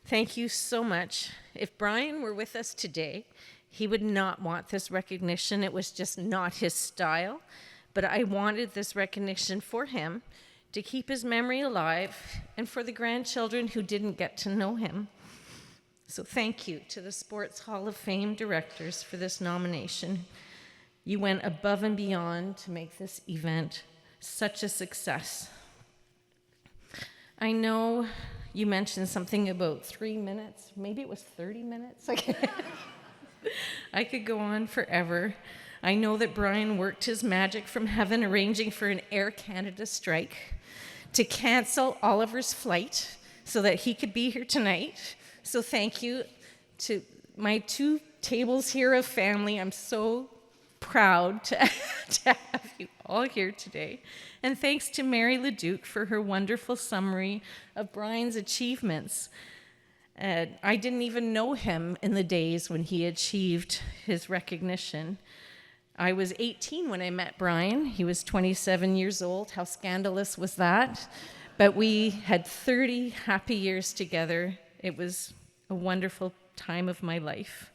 [SPEAKER 18] Thank you so much. If Brian were with us today, he would not want this recognition. It was just not his style. But I wanted this recognition for him to keep his memory alive and for the grandchildren who didn't get to know him. So thank you to the Sports Hall of Fame directors for this nomination. You went above and beyond to make this event such a success. I know you mentioned something about 3 minutes. Maybe it was 30 minutes. I could go on forever. I know that Brian worked his magic from heaven, arranging for an Air Canada strike to cancel Oliver's flight so that he could be here tonight. So thank you to my 2 tables here of family. I'm so proud to have you all here today. And thanks to Mary Leduc for her wonderful summary of Brian's achievements. I didn't even know him in the days when he achieved his recognition. I was 18 when I met Brian. He was 27 years old. How scandalous was that? But we had 30 happy years together. It was a wonderful time of my life.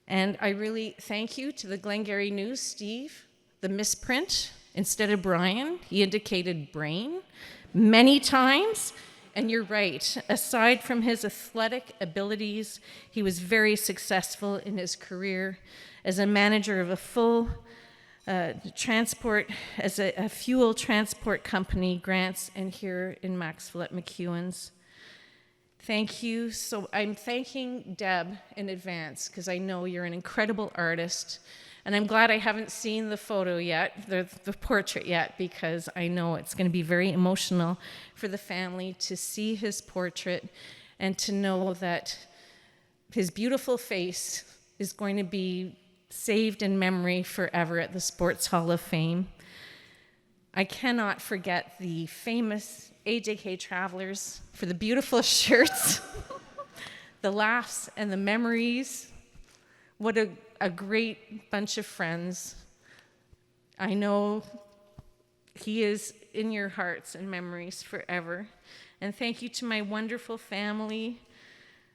[SPEAKER 18] And I really thank you to the Glengarry News, Steve. The misprint, instead of Brian, he indicated brain many times. And you're right, aside from his athletic abilities, he was very successful in his career as a manager of a full transport, as a fuel transport company, Grants, and here in Maxville at McEwen's. Thank you. So I'm thanking Deb in advance because I know you're an incredible artist. And I'm glad I haven't seen the photo yet, the portrait yet, because I know it's going to be very emotional for the family to see his portrait and to know that his beautiful face is going to be saved in memory forever at the Sports Hall of Fame. I cannot forget the famous AJK Travelers for the beautiful shirts. the laughs and the memories. What a great bunch of friends. I know he is in your hearts and memories forever. And thank you to my wonderful family,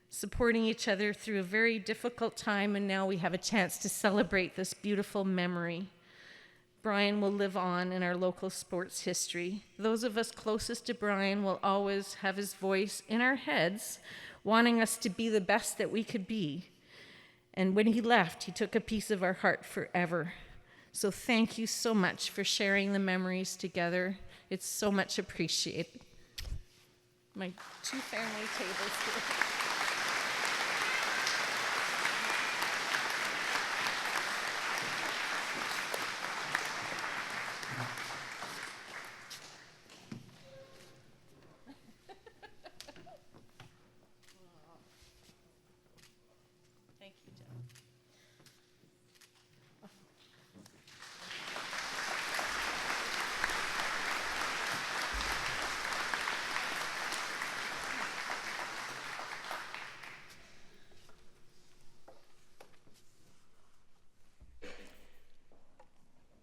[SPEAKER 18] supporting each other through a very difficult time, and now we have a chance to celebrate this beautiful memory. Brian will live on in our local sports history. Those of us closest to Brian will always have his voice in our heads, wanting us to be the best that we could be. And when he left, he took a piece of our heart forever. So thank you so much for sharing the memories together. It's so much appreciated. My two family tables here. Thank you, Deb.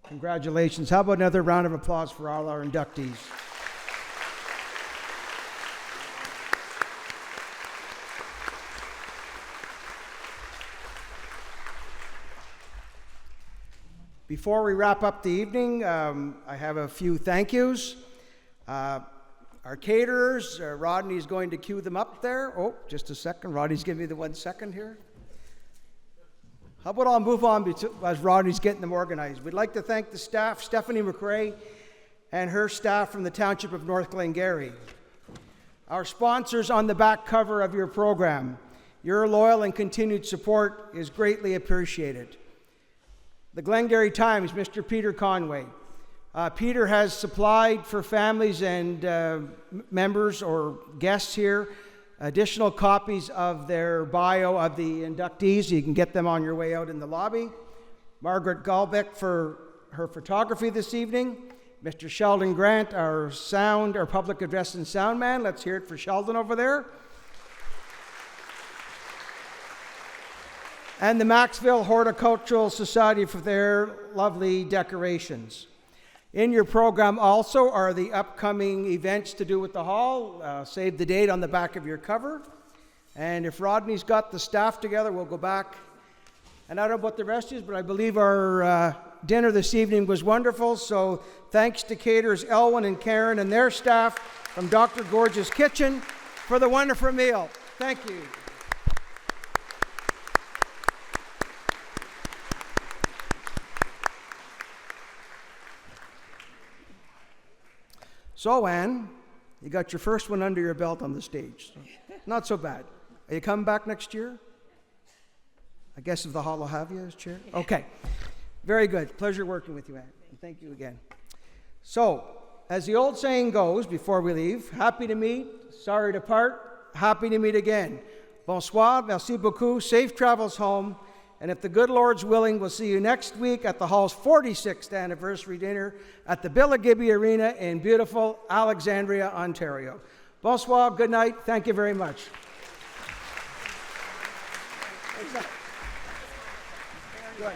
[SPEAKER 1] Congratulations. How about another round of applause for all our inductees? Before we wrap up the evening, I have a few thank yous. Our caterers, Rodney's going to cue them up there. Oh, just a second. Rodney's giving me the 1 second here. How about I'll move on as Rodney's getting them organized. We'd like to thank the staff, Stephanie McRae and her staff from the Township of North Glengarry. Our sponsors on the back cover of your program. Your loyal and continued support is greatly appreciated. The Glengarry Times, Mr. Peter Conway. Peter has supplied for families and members or guests here additional copies of their bio of the inductees. You can get them on your way out in the lobby. Margaret Galbeck for her photography this evening. Mr. Sheldon Grant, our public address and sound man. Let's hear it for Sheldon over there. And the Maxville Horticultural Society for their lovely decorations. In your program also are the upcoming events to do with the hall. Save the date on the back of your cover. And if Rodney's got the staff together, we'll go back. And I don't know what the rest is, but I believe our dinner this evening was wonderful. So thanks to caterers Elwyn and Karen and their staff from Dr. Gorge's Kitchen for the wonderful meal. Thank you. So, Anne, you got your first one under your belt on the stage. So not so bad. Are you coming back next year? I guess if the hall will have you as chair? Okay. Very good. Pleasure working with you, Anne. And thank you again. So, as the old saying goes before we leave, happy to meet, sorry to part, happy to meet again. Bonsoir, merci beaucoup, safe travels home. And if the good Lord's willing, we'll see you next week at the Hall's 46th anniversary dinner at the Billagibby Arena in beautiful Alexandria, Ontario. Bonsoir, good night, thank you very much. Good.